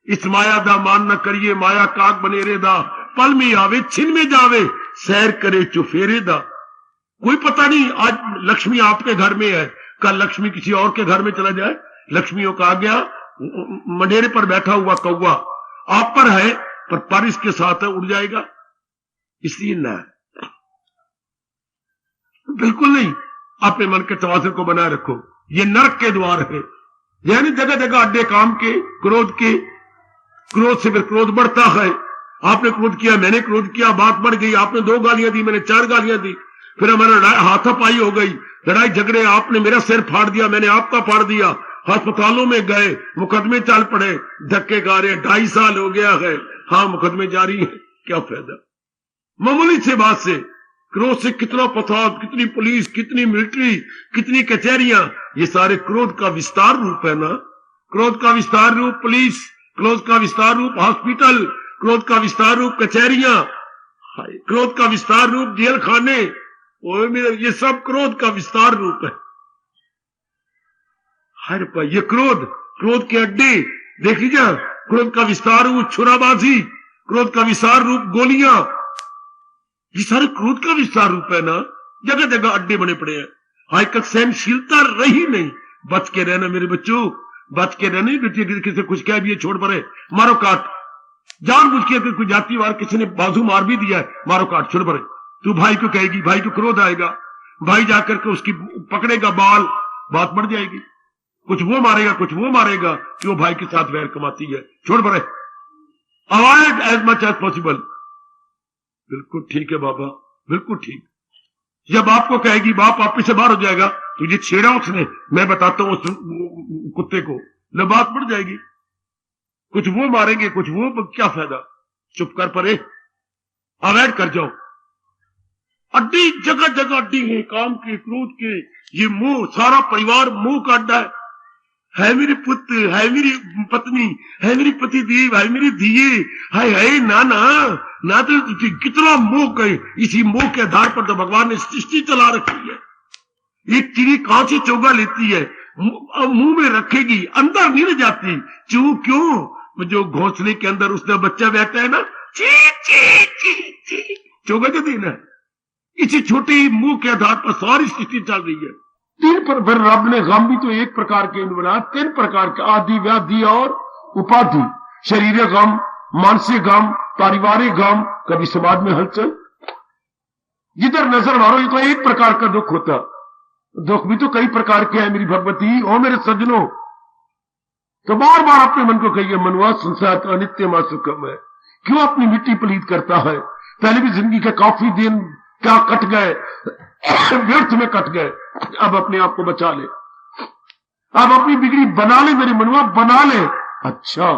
Speaker 2: इस माया दा मान न करिए, माया काग बने रे दा, पल में आवे छिन में जावे, सैर करे चुफेरे दा। कोई पता नहीं, आज लक्ष्मी आपके घर में है, कल लक्ष्मी किसी और के घर में चला जाए। लक्ष्मियों का आ गया, मंडेरे पर बैठा हुआ कौवा आप पर है, पर इसके साथ है, उड़ जाएगा। इसलिए ना, बिल्कुल नहीं, अपने मन के तवाज़ुन को बनाए रखो। ये नरक के द्वार है, यानी जगह जगह अड्डे काम के, क्रोध के। क्रोध से फिर क्रोध बढ़ता है। आपने क्रोध किया, मैंने क्रोध किया, बात बढ़ गई, आपने 2 गालियां दी, मैंने 4 गालियां दी, फिर हमारा हाथापाई हो गई, लड़ाई झगड़े, आपने मेरा सिर फाड़ दिया, मैंने आपका फाड़ दिया, अस्पतालों में गए, मुकदमे चल पड़े, धक्के खा रहे, 2.5 साल हो गया है, हाँ मुकदमे जारी है, क्या फायदा? मामूली से बात से क्रोध से कितना फसाद, कितनी पुलिस, कितनी मिलिट्री, कितनी कचहरियां, ये सारे क्रोध का विस्तार रूप है ना। क्रोध का विस्तार रूप पुलिस, क्रोध का विस्तार रूप हॉस्पिटल, क्रोध का विस्तार रूप कचहरियां, क्रोध का विस्तार रूप जेल खाने, ये सब क्रोध का विस्तार रूप है। हर पर ये क्रोध के अड्डे देख लीजिए, क्रोध का विस्तार रूप छुराबाजी, क्रोध का विस्तार रूप गोलियां, ये सारे क्रोध का विस्तार रूप है ना। जगह जगह अड्डे बने पड़े हैं। आजकल सहनशीलता रही नहीं। बच के रहना मेरे बच्चों, बच के रहना। बेटी किसी से कुछ कह भी छोड़ पड़े, मारो काट। जानबूझ के अगर कोई जाति वार किसी ने बाजू मार भी दिया है, मारो काट, छोड़ पड़े। तू भाई को कहेगी, भाई को क्रोध आएगा, भाई जाकर के उसकी पकड़ेगा बाल, बात बढ़ जाएगी। कुछ वो मारेगा, कुछ वो मारेगा, कि वो भाई के साथ वैर कमाती है, छोड़ पड़े। Avoid as much as possible. बिल्कुल ठीक है बाबा, बिल्कुल ठीक। जब आपको कहेगी बाप वापिस से बाहर हो जाएगा, तुझे छेड़ा उसने, मैं बताता हूं उस कुत्ते को, लो बात बढ़ जाएगी। कुछ वो मारेंगे, कुछ वो, क्या फायदा, चुप कर परे, अवॉइड कर जाओ। अड्डी जगह जगह अड्डी है, काम के, क्रोध के, ये मोह, सारा परिवार मोह का अड्डा है मेरे पुत्र, है मेरी पत्नी, है मेरी पति देव, है मेरे दिए, है ना ना ना, तो कितना मोह कहे। इसी मोह के आधार पर तो भगवान ने सृष्टि चला रखी है। एक चिड़ी कहां से चोगा लेती है, मुंह में रखेगी, अंदर नहीं रह जाती। क्यों? जो घोंसले के अंदर उसका बच्चा बैठा है ना, ची ची ची ची, चोगा जो देना है। इसी छोटे ही मुंह के आधार पर सारी सृष्टि चल रही है। तीन पर फिर रब ने गम भी तो एक प्रकार के बनाया, तीन प्रकार के, आदि, व्याधि और उपाधि। शरीर गम, मानसिक गम, पारिवारिक गम, कभी समाज में हलचल। जिधर नजर मारो ये तो एक प्रकार का दुख होता। दुख भी तो कई प्रकार के हैं मेरी भगवती और मेरे सज्जनों। तो बार बार अपने मन को कहिए, मनुआ संसार तो अनित्य मा सुखम है। क्यों अपनी मिट्टी पलीत करता है? पहले भी जिंदगी के काफी दिन क्या कट गए, व्यर्थ में कट गए। अब अपने आप को बचा ले, अब अपनी बिगड़ी बना ले मेरे मनुआ, बना ले। अच्छा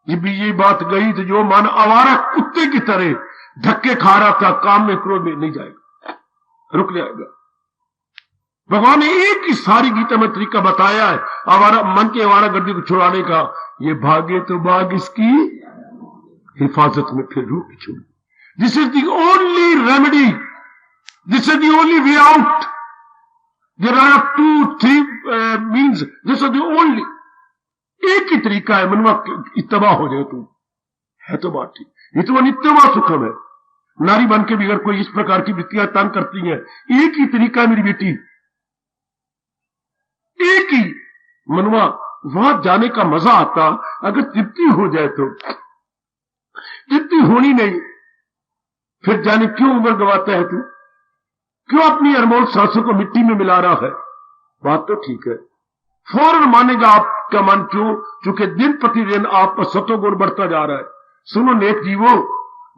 Speaker 2: ये भी ये बात गई तो जो मन आवारा कुत्ते की तरह धक्के खा रहा था, काम में क्रोध में नहीं जाएगा, रुक जाएगा। भगवान ने एक ही सारी गीता में तरीका बताया है आवारा मन के आवारा गर्दी को छुड़ाने का। ये भागे तो भाग इसकी हिफाजत में, फिर रूप छोड़। This is the only remedy, this is the only way out. There are 2-3 means, this is the only. एक ही तरीका है मनवा, तबाह हो जाए तू, है तो बात ठीक। ये तो अनित्यमा सुखम है। नारी बन के भी अगर कोई इस प्रकार की वृत्तियां तंग करती हैं, एक ही तरीका है मेरी बेटी, एक ही। मनवा वहां जाने का मजा आता अगर तृप्ति हो जाए तो, तृप्ति होनी नहीं, फिर जाने क्यों उम्र गवाता है तू, क्यों अपनी अनमोल सांसों को मिट्टी में मिला रहा है। बात तो ठीक है, फौरन मानेगा आपका मन, क्यों? क्योंकि दिन प्रतिदिन आप पर सतोगुण बढ़ता जा रहा है। सुनो नेक जीवो,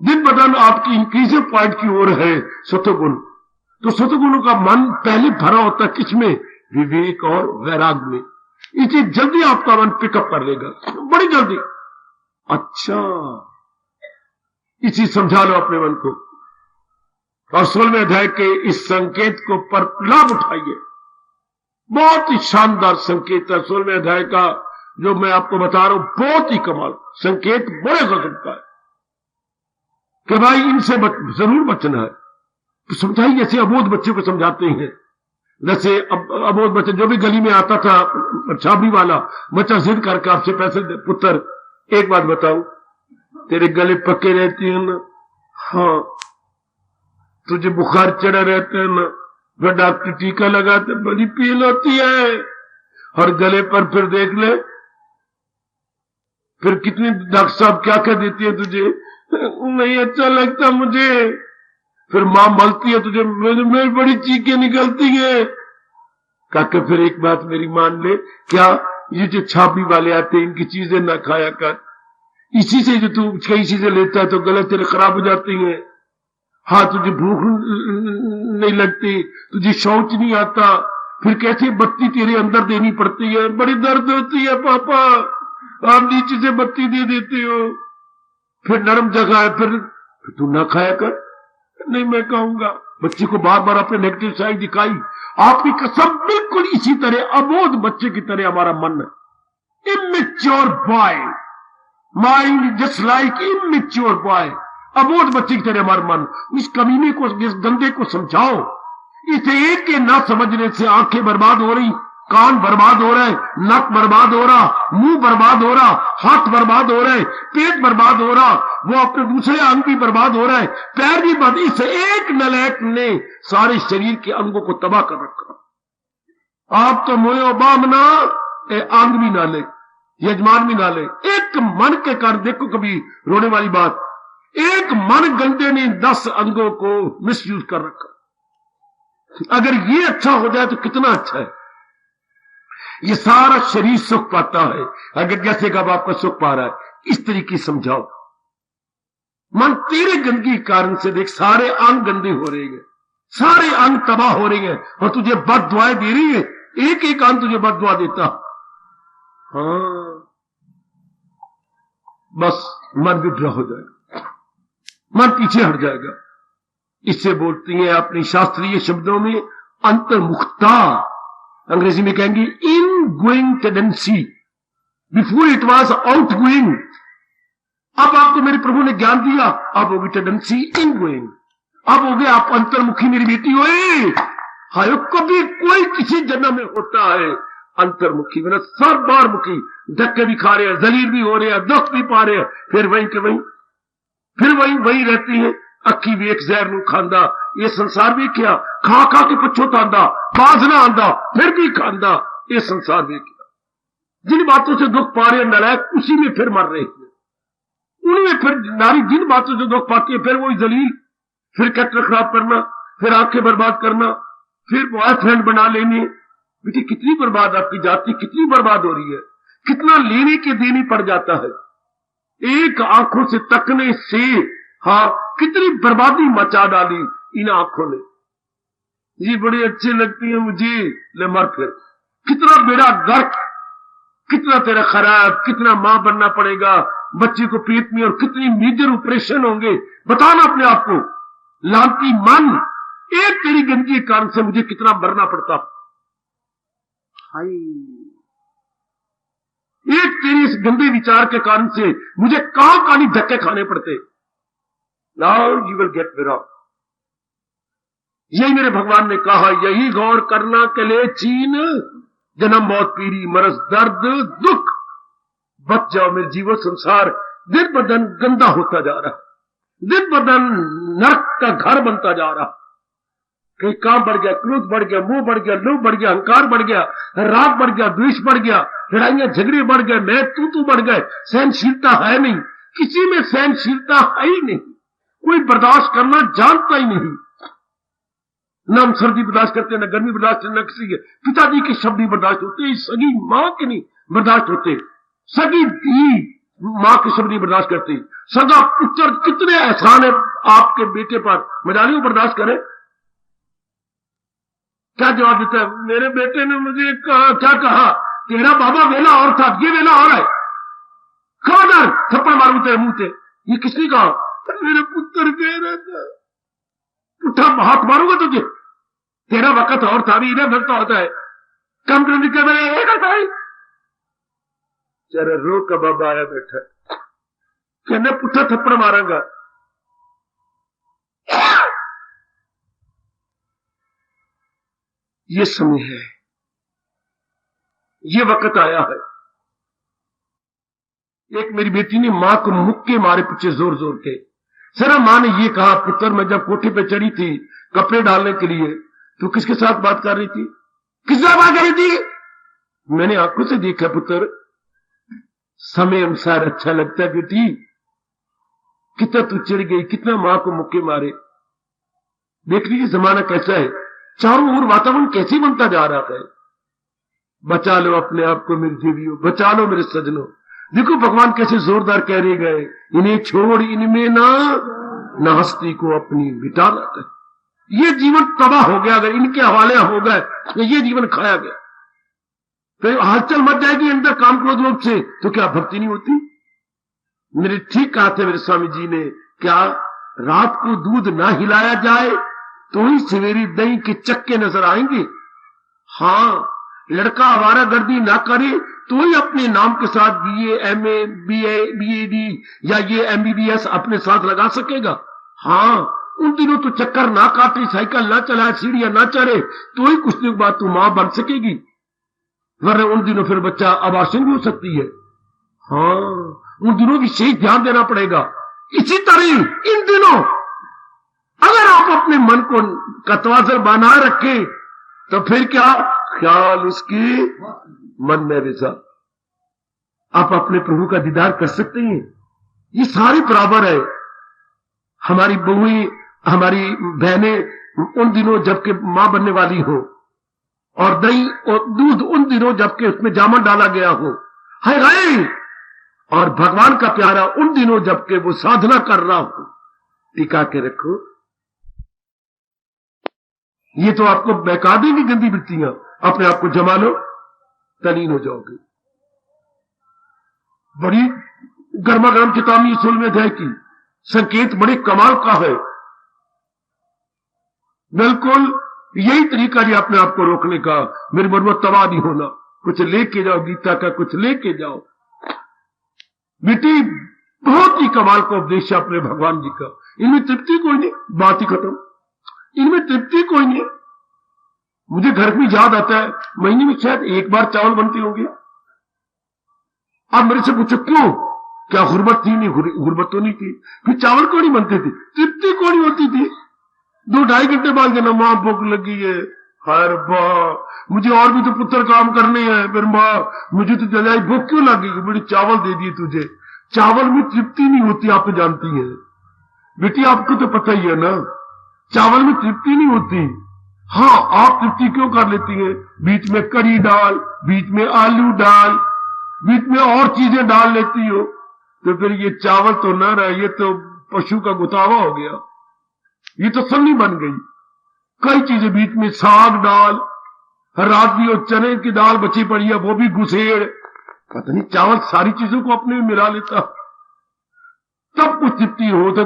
Speaker 2: दिन ब दिन आपकी इंक्रीजिंग पॉइंट की ओर है सतोगुण। तो सतोगुणों का मन पहले भरा होता है किसमें? विवेक और वैराग में। इसे जल्दी आपका मन पिकअप कर लेगा, बड़ी जल्दी। अच्छा इसी समझा लो अपने मन को, और 16वें अध्याय के इस संकेत को पर लाभ उठाइए। बहुत ही शानदार संकेत है 16वें अध्याय का, जो मैं आपको बता रहा हूं, बहुत ही कमाल संकेत, बड़े गजब का है कि भाई इनसे जरूर बचना है। तो समझाइए, जैसे अबोध बच्चों को समझाते हैं, जैसे अबोध बच्चे, जो भी गली में आता था छाबड़ी वाला बच्चा जिद करके आपसे पैसे दे, पुत्र एक बात बताऊं, तेरे गले पक्के रहते हैं ना? हाँ। तुझे बुखार चढ़ा रहता है ना? फिर डॉक्टर टीका लगाते, बड़ी पील होती है, और गले पर फिर देख ले, फिर कितनी डॉक्टर साहब क्या क्या देती है तुझे, नहीं अच्छा लगता मुझे, फिर मां मलती है तुझे, मेरी बड़ी चीखें निकलती है। काका फिर एक बात मेरी मान ले, क्या ये जो छापी वाले आते हैं इनकी चीजें ना खाया कर, इसी से जो तू कई चीजें लेता है तो गले तेरे खराब हो जाती हैं। हाँ, तुझे भूख नहीं लगती, तुझे शौच नहीं आता, फिर कैसे बत्ती तेरे अंदर देनी पड़ती है, बड़ी दर्द होती है पापा, आप नीचे से बत्ती दे देते हो, फिर नरम जगह है, फिर तू ना खाया कर। नहीं मैं कहूंगा, बच्चे को बार बार अपने नेगेटिव साइड दिखाई। आपकी कसम, बिल्कुल इसी तरह अबोध बच्चे की तरह हमारा मन है। Immature boy mind, just like immature boy, अबोध बच्चे की तरह हमारा मन। इस कमीने को, इस गंदे को समझाओ। इसे एक के ना समझने से आंखें बर्बाद हो रही, कान बर्बाद हो रहे, नाक बर्बाद हो रहा, मुंह बर्बाद हो रहा, हाथ बर्बाद हो रहे, पेट बर्बाद हो रहा, वो अपने दूसरे अंग भी बर्बाद हो रहा है, पैर भी बर्बाद। इस एक नलायक ने सारे शरीर के अंगों को तबाह कर रखा। आप तो मोयो बामना अंग भी ना ले, यजमान भी ना ले। एक मन के कारण देखो, कभी रोने वाली बात, एक मन गंदे ने 10 अंगों को मिसयूज कर रखा। अगर ये अच्छा हो जाए तो कितना अच्छा है। ये सारा शरीर सुख पाता है, अगर जैसे कब आपका सुख पा रहा है, इस तरीके समझाओ। मन तेरे गंदगी के कारण से देख सारे अंग गंदे हो रहे हैं, सारे अंग तबाह हो रहे हैं, और तुझे बद दुआएं दे रही है। एक एक अंग तुझे बद दुआ देता। हाँ, बस मन विद्रोह हो जाएगा, मन पीछे हट जाएगा। इससे बोलती है अपनी शास्त्रीय शब्दों में अंतर्मुखता, अंग्रेजी में कहेंगे in going tendency, before it was out going. अब आपको मेरे प्रभु ने ज्ञान दिया, अब होगी टेंडेंसी इन गोइंग, अब हो गए आप अंतर्मुखी मेरी बेटी होए। हाय, कभी कोई किसी जन्म में होता है अंतर्मुखी, मैंने सर बार मुखी, धक्के भी खा रहे हैं, जलील भी हो रहे हैं, दुख भी पा रहे हैं, फिर वहीं के वहीं, फिर वहीं रहती है। अखी वेख जहर नू खांदा, ये संसार भी क्या, खा खा के पछोतांदा, बाज ना आंदा, फिर भी खांदा, ये संसार भी क्या। जिन बातों से दुख पा रहे हैं नलायक, उसी में फिर मर रहे हैं। उनमें फिर नारी जिन बातों से दुख पाती है, फिर वही जलील, फिर कैरेक्टर खराब करना, फिर आंखें बर्बाद करना, फिर बॉयफ्रेंड बना लेने। बेटी कितनी बर्बाद, आपकी जाति कितनी बर्बाद हो रही है, कितना लेने के देने पड़ जाता है। एक आंखों से तकने से हाँ कितनी बर्बादी मचा डाली इन आंखों ने। ये बड़ी अच्छी लगती है मुझे, ले मर फिर। कितना बेड़ा गर्क, कितना तेरा खराब, कितना मां बनना पड़ेगा बच्चे को पेट में, और कितनी मेजर ऑपरेशन होंगे, बताना अपने आप को। लांती मन, एक तेरी गंदगी के कारण से मुझे कितना मरना पड़ता। हाय, एक तेरी इस गंदे विचार के कारण से मुझे कहां धक्के खाने पड़ते। Now you will get Virat. यही मेरे भगवान ने कहा, यही गौर करना के लिए चीन, जन्म मौत पीड़ी मरस दर्द दुख, बच जाओ मेरे जीवो। संसार दिन ब दिन गंदा होता जा रहा, दिन ब दिन नरक का घर बनता जा रहा। कहीं काम बढ़ गया, क्रोध बढ़ गया, मोह बढ़ गया, लोभ बढ़ गया, अहंकार बढ़ गया, राग बढ़ गया, द्वेष बढ़ गया, लड़ाइयां झगड़े बढ़ गए, मैं तू बढ़ गए। सहनशीलता है नहीं, किसी में सहनशीलता है ही नहीं, कोई बर्दाश्त करना जानता ही नहीं। न हम सर्दी बर्दाश्त करते, न गर्मी बर्दाश्त, न किसी के पिताजी के शब्द ही बर्दाश्त होते, सगी मां के नहीं बर्दाश्त होते, सगी दी मां के शब्द नहीं बर्दाश्त करती, सगा पुत्र कितने एहसान है आपके बेटे पर, मजाली बर्दाश्त करें। क्या जवाब देता है, मेरे बेटे ने मुझे क्या कहा, तेरा बाबा वेला और था, ये वेला और है, खबरदार थप्पड़ मारूं तेरे मुंह से। ये किसने कहा, मेरे पुत्र कह रहा था, उठा हाथ मारूंगा तुझे, तेरा वक्त और था, भी इधर भरता होता है, कम करने के मेरे करता है। जरा रो का बाबा आया बैठा, कहने पुट्ठा थप्पड़ मारूंगा। ये समय है, ये वक्त आया है। एक मेरी बेटी ने मां को मुक्के मारे पीछे जोर जोर के। सरा मां ने ये कहा, पुत्र मैं जब कोठे पे चढ़ी थी कपड़े डालने के लिए, तो किसके साथ बात कर रही थी, किससे बात कर रही थी? मैंने आंखों से देखा पुत्र, समय अनुसार अच्छा लगता है बेटी, कितना तू चिढ़ गई, कितना मां को मुक्के मारे। देख लीजिए जमाना कैसा है, चारों ओर वातावरण कैसे बनता जा रहा है। बचा लो अपने आप को मेरी देवियों, बचा लो मेरे सजनों। देखो भगवान कैसे जोरदार कह रहे गए, इन्हें छोड़ इनमें ना हस्ती को अपनी बिटा लाता है। ये जीवन तबाह हो गया, अगर इनके हवाले हो गए तो ये जीवन खाया गया। फिर हलचल मच जाएगी अंदर काम क्रोध लोभ से, तो क्या भक्ति नहीं होती? मेरे ठीक कहा थे मेरे स्वामी जी ने, क्या रात को दूध ना हिलाया जाए तो ही सवेरी दही के चक्के नजर आएंगे। हाँ, लड़का आवारा गर्दी ना करे तो ही अपने नाम के साथ BA MA BA BAD या ये MBBS अपने साथ लगा सकेगा। हाँ, उन दिनों तो चक्कर ना काटे, साइकिल ना चलाए, सीढ़ियां ना चढ़े, तो ही कुछ दिन बाद तू मां बन सकेगी। वरना उन दिनों फिर बच्चा अबार्शन भी हो सकती है। हाँ, उन दिनों विशेष ध्यान देना पड़ेगा। इसी तरह इन दिनों अगर आप अपने मन को कतवाजल बना रखे तो फिर क्या ख्याल उसकी मन में विसा, आप अपने प्रभु का दीदार कर सकते हैं। ये सारे बराबर है। हमारी बहुएं, हमारी बहनें उन दिनों जबकि मां बनने वाली हो, और दही और दूध उन दिनों जबकि उसमें जामन डाला गया हो, है गए, और भगवान का प्यारा उन दिनों जबकि वो साधना कर रहा हो। टिका के रखो। ये तो आपको बहका देंगी गंदी वृत्तियां। अपने आप को जमा लो, तलीन हो जाओगे। बड़ी गर्मा गर्म चेतावनी 16वें अध्याय की, संकेत बड़े कमाल का है। बिल्कुल यही तरीका है अपने आप को रोकने का। मेरे मन में तबाह नहीं होना, कुछ लेके जाओ गीता का, कुछ लेके जाओ। बेटी बहुत ही कमाल का उपदेश है अपने भगवान जी का। इनमें तृप्ति कोई नहीं, बात ही खत्म। इनमें तृप्ति कोई नहीं। मुझे घर में याद आता है, महीने में शायद एक बार चावल बनते होंगे। आप मेरे से पूछो क्यों, क्या गुर्बत थी? नहीं, गुर्बत तो नहीं थी। फिर चावल क्यों नहीं बनते थे? तृप्ति क्यों नहीं होती थी? 2-2.5 घंटे बाद कहना मां भूख लगी है, हर मां मुझे और भी तो पुत्र काम करने हैं, फिर मां मुझे तो जलाई भूख क्यों लगी? बड़ी चावल दे दिए तुझे। चावल में तृप्ति नहीं होती, आप तो जानती है बेटी, आपको तो पता ही है ना, चावल में तृप्ति नहीं होती। हाँ, आप तृप्ति क्यों कर लेती हैं? बीच में कड़ी डाल, बीच में आलू डाल, बीच में और चीजें डाल लेती हो, तो फिर ये चावल तो न रहा, ये तो पशु का गुतावा हो गया, ये तो सन्नी बन गई। कई चीजें बीच में, साग डाल, रात भी और चने की दाल बची पड़ी है, वो भी घुसेड़, पता नहीं चावल सारी चीजों को अपने में मिला लेता, तब कुछ तृप्ति हो। तो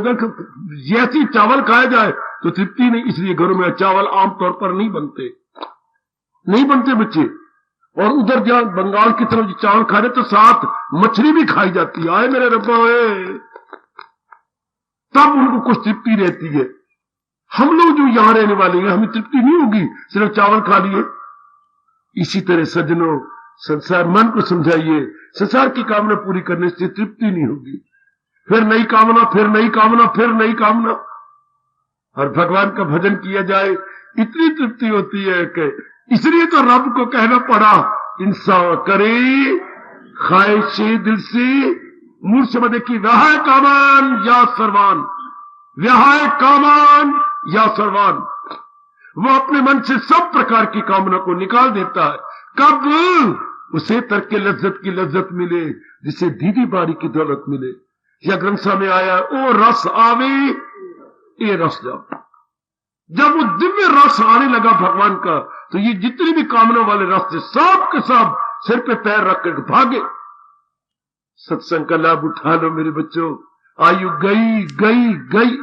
Speaker 2: जैसी चावल खाया जाए तो तृप्ति नहीं। इसलिए घरों में चावल आमतौर पर नहीं बनते बच्चे। और उधर जहां बंगाल की तरफ चावल खा रहे तो साथ मछली भी खाई जाती है। आए मेरे रब्बा, तब उनको कुछ तृप्ति रहती है। हम लोग जो यहां रहने वाले हैं, हमें तृप्ति नहीं होगी सिर्फ चावल खा लिए। इसी तरह सज्जनों, संसार मन को समझाइए, संसार की कामना पूरी करने से तृप्ति नहीं होगी। फिर नई कामना, फिर नई कामना, फिर नई कामना। और भगवान का भजन किया जाए, इतनी तृप्ति होती है कि इसलिए तो रब को कहना पड़ा, इंसान करे ख्वाहिशे दिल से मूल समझ की व्याहाय कामान या सर्वान, व्याहाय कामान या सर्वान। वो अपने मन से सब प्रकार की कामना को निकाल देता है। कब? उसे तर्क के लज्जत की लज्जत मिले, जिसे दीदी बारी की दौलत मिले। या ग्रंथ में आया, ओ रस आवे ये रस जाओ। जब वो दिव्य रस आने लगा भगवान का, तो ये जितने भी कामना वाले रस थे, सब के सब सिर पे पैर रख कर भागे। सत्संग का लाभ उठा लो मेरे बच्चों। आयु गई गई गई,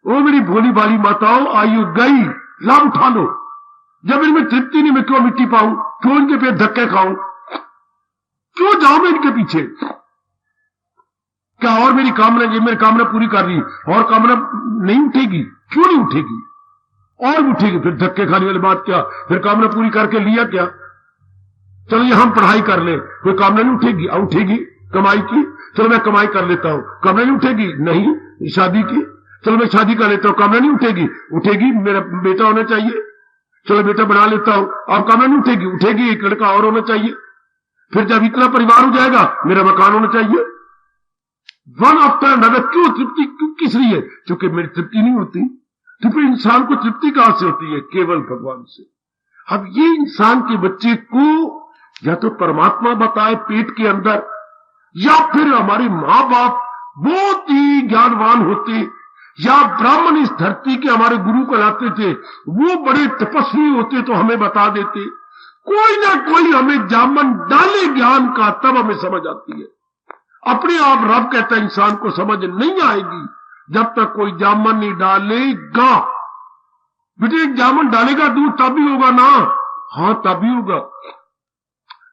Speaker 2: ओ मेरी भोली भाली माताओं, आयु गई, लाभ उठा लो। जब इनमें तृप्ति नहीं, मैं क्यों मिट्टी पाऊं? क्यों इनके पे धक्के खाऊं? क्यों जाऊं मैं इनके पीछे? क्या और मेरी कामना, ये मेरी कामना पूरी कर रही, और कामना नहीं उठेगी? क्यों नहीं उठेगी? और उठेगी। फिर धक्के खाने वाली बात क्या? फिर कामना पूरी करके लिया क्या? चलो ये हम पढ़ाई कर ले, कोई कामना नहीं उठेगी? उठेगी कमाई की, चलो मैं कमाई कर लेता हूं, कामना नहीं उठेगी? नहीं। शादी की, चलो मैं शादी कर लेता हूं, कामना नहीं उठेगी? उठेगी। मेरा बेटा होना चाहिए, चलो बेटा बना लेता हूं, अब कामना नहीं उठेगी? उठेगी। एक लड़का और होना चाहिए। फिर जब इतना परिवार हो जाएगा, मेरा मकान होना चाहिए। One after another. क्यों तृप्ति? क्यों? किस लिए? क्योंकि मेरी तृप्ति नहीं होती। तो फिर इंसान को तृप्ति कहां से होती है? केवल भगवान से। अब ये इंसान के बच्चे को या तो परमात्मा बताए पेट के अंदर, या फिर हमारे मां बाप बहुत ही ज्ञानवान होते, या ब्राह्मण इस धरती के हमारे गुरु कहलाते थे, वो बड़े तपस्वी होते तो हमें बता देते। कोई ना कोई हमें जामन डाले ज्ञान का, तब हमें समझ आती है। अपने आप रब कहता है इंसान को समझ नहीं आएगी जब तक कोई जामन नहीं डालेगा। बेटे जामन डालेगा दूध तब भी होगा ना? हाँ तब भी होगा।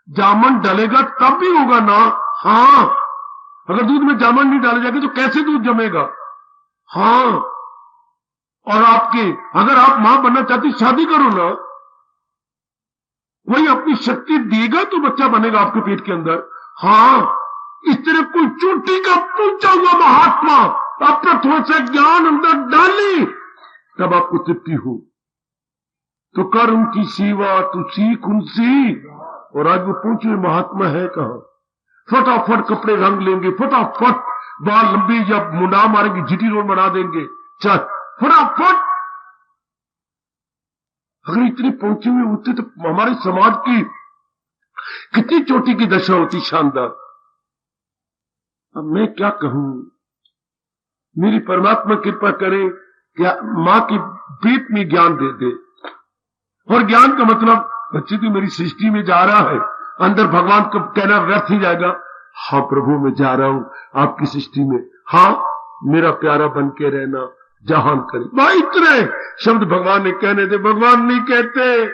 Speaker 2: जामन डालेगा तब भी होगा ना? हाँ। अगर दूध में जामन नहीं डाले जाएगा तो कैसे दूध जमेगा? हाँ। और अगर आप मां बनना चाहती शादी करो ना, कोई अपनी शक्ति देगा तो बच्चा बनेगा आपके पेट के अंदर। हाँ, इस तरह कोई चोटी का पहुंचा हुआ महात्मा अपना थोड़ा सा ज्ञान अंदर डाले तब आपको तृप्ति हो। तो कर उनकी सेवा, तू सीख उनसे। और आज वो पहुंचे हुए महात्मा है कहां? फटाफट कपड़े रंग लेंगे, फटाफट बाल लंबे या मुंडा मारेंगे, जीटी रोड बना देंगे, चल फटाफट। अगर इतने पहुंचे हुए होते तो हमारे समाज की कितनी चोटी की दशा होती, शानदार। अब मैं क्या कहूं, मेरी परमात्मा कृपा करे कि मां की पेट में ज्ञान दे दे। और ज्ञान का मतलब बच्चे तो मेरी सृष्टि में जा रहा है, अंदर भगवान को कहना व्यर्थ ही जाएगा। हाँ प्रभु मैं जा रहा हूं आपकी सृष्टि में, हाँ मेरा प्यारा बन के रहना, जहान करी। भाई इतने शब्द भगवान ने कहने थे, भगवान नहीं कहते।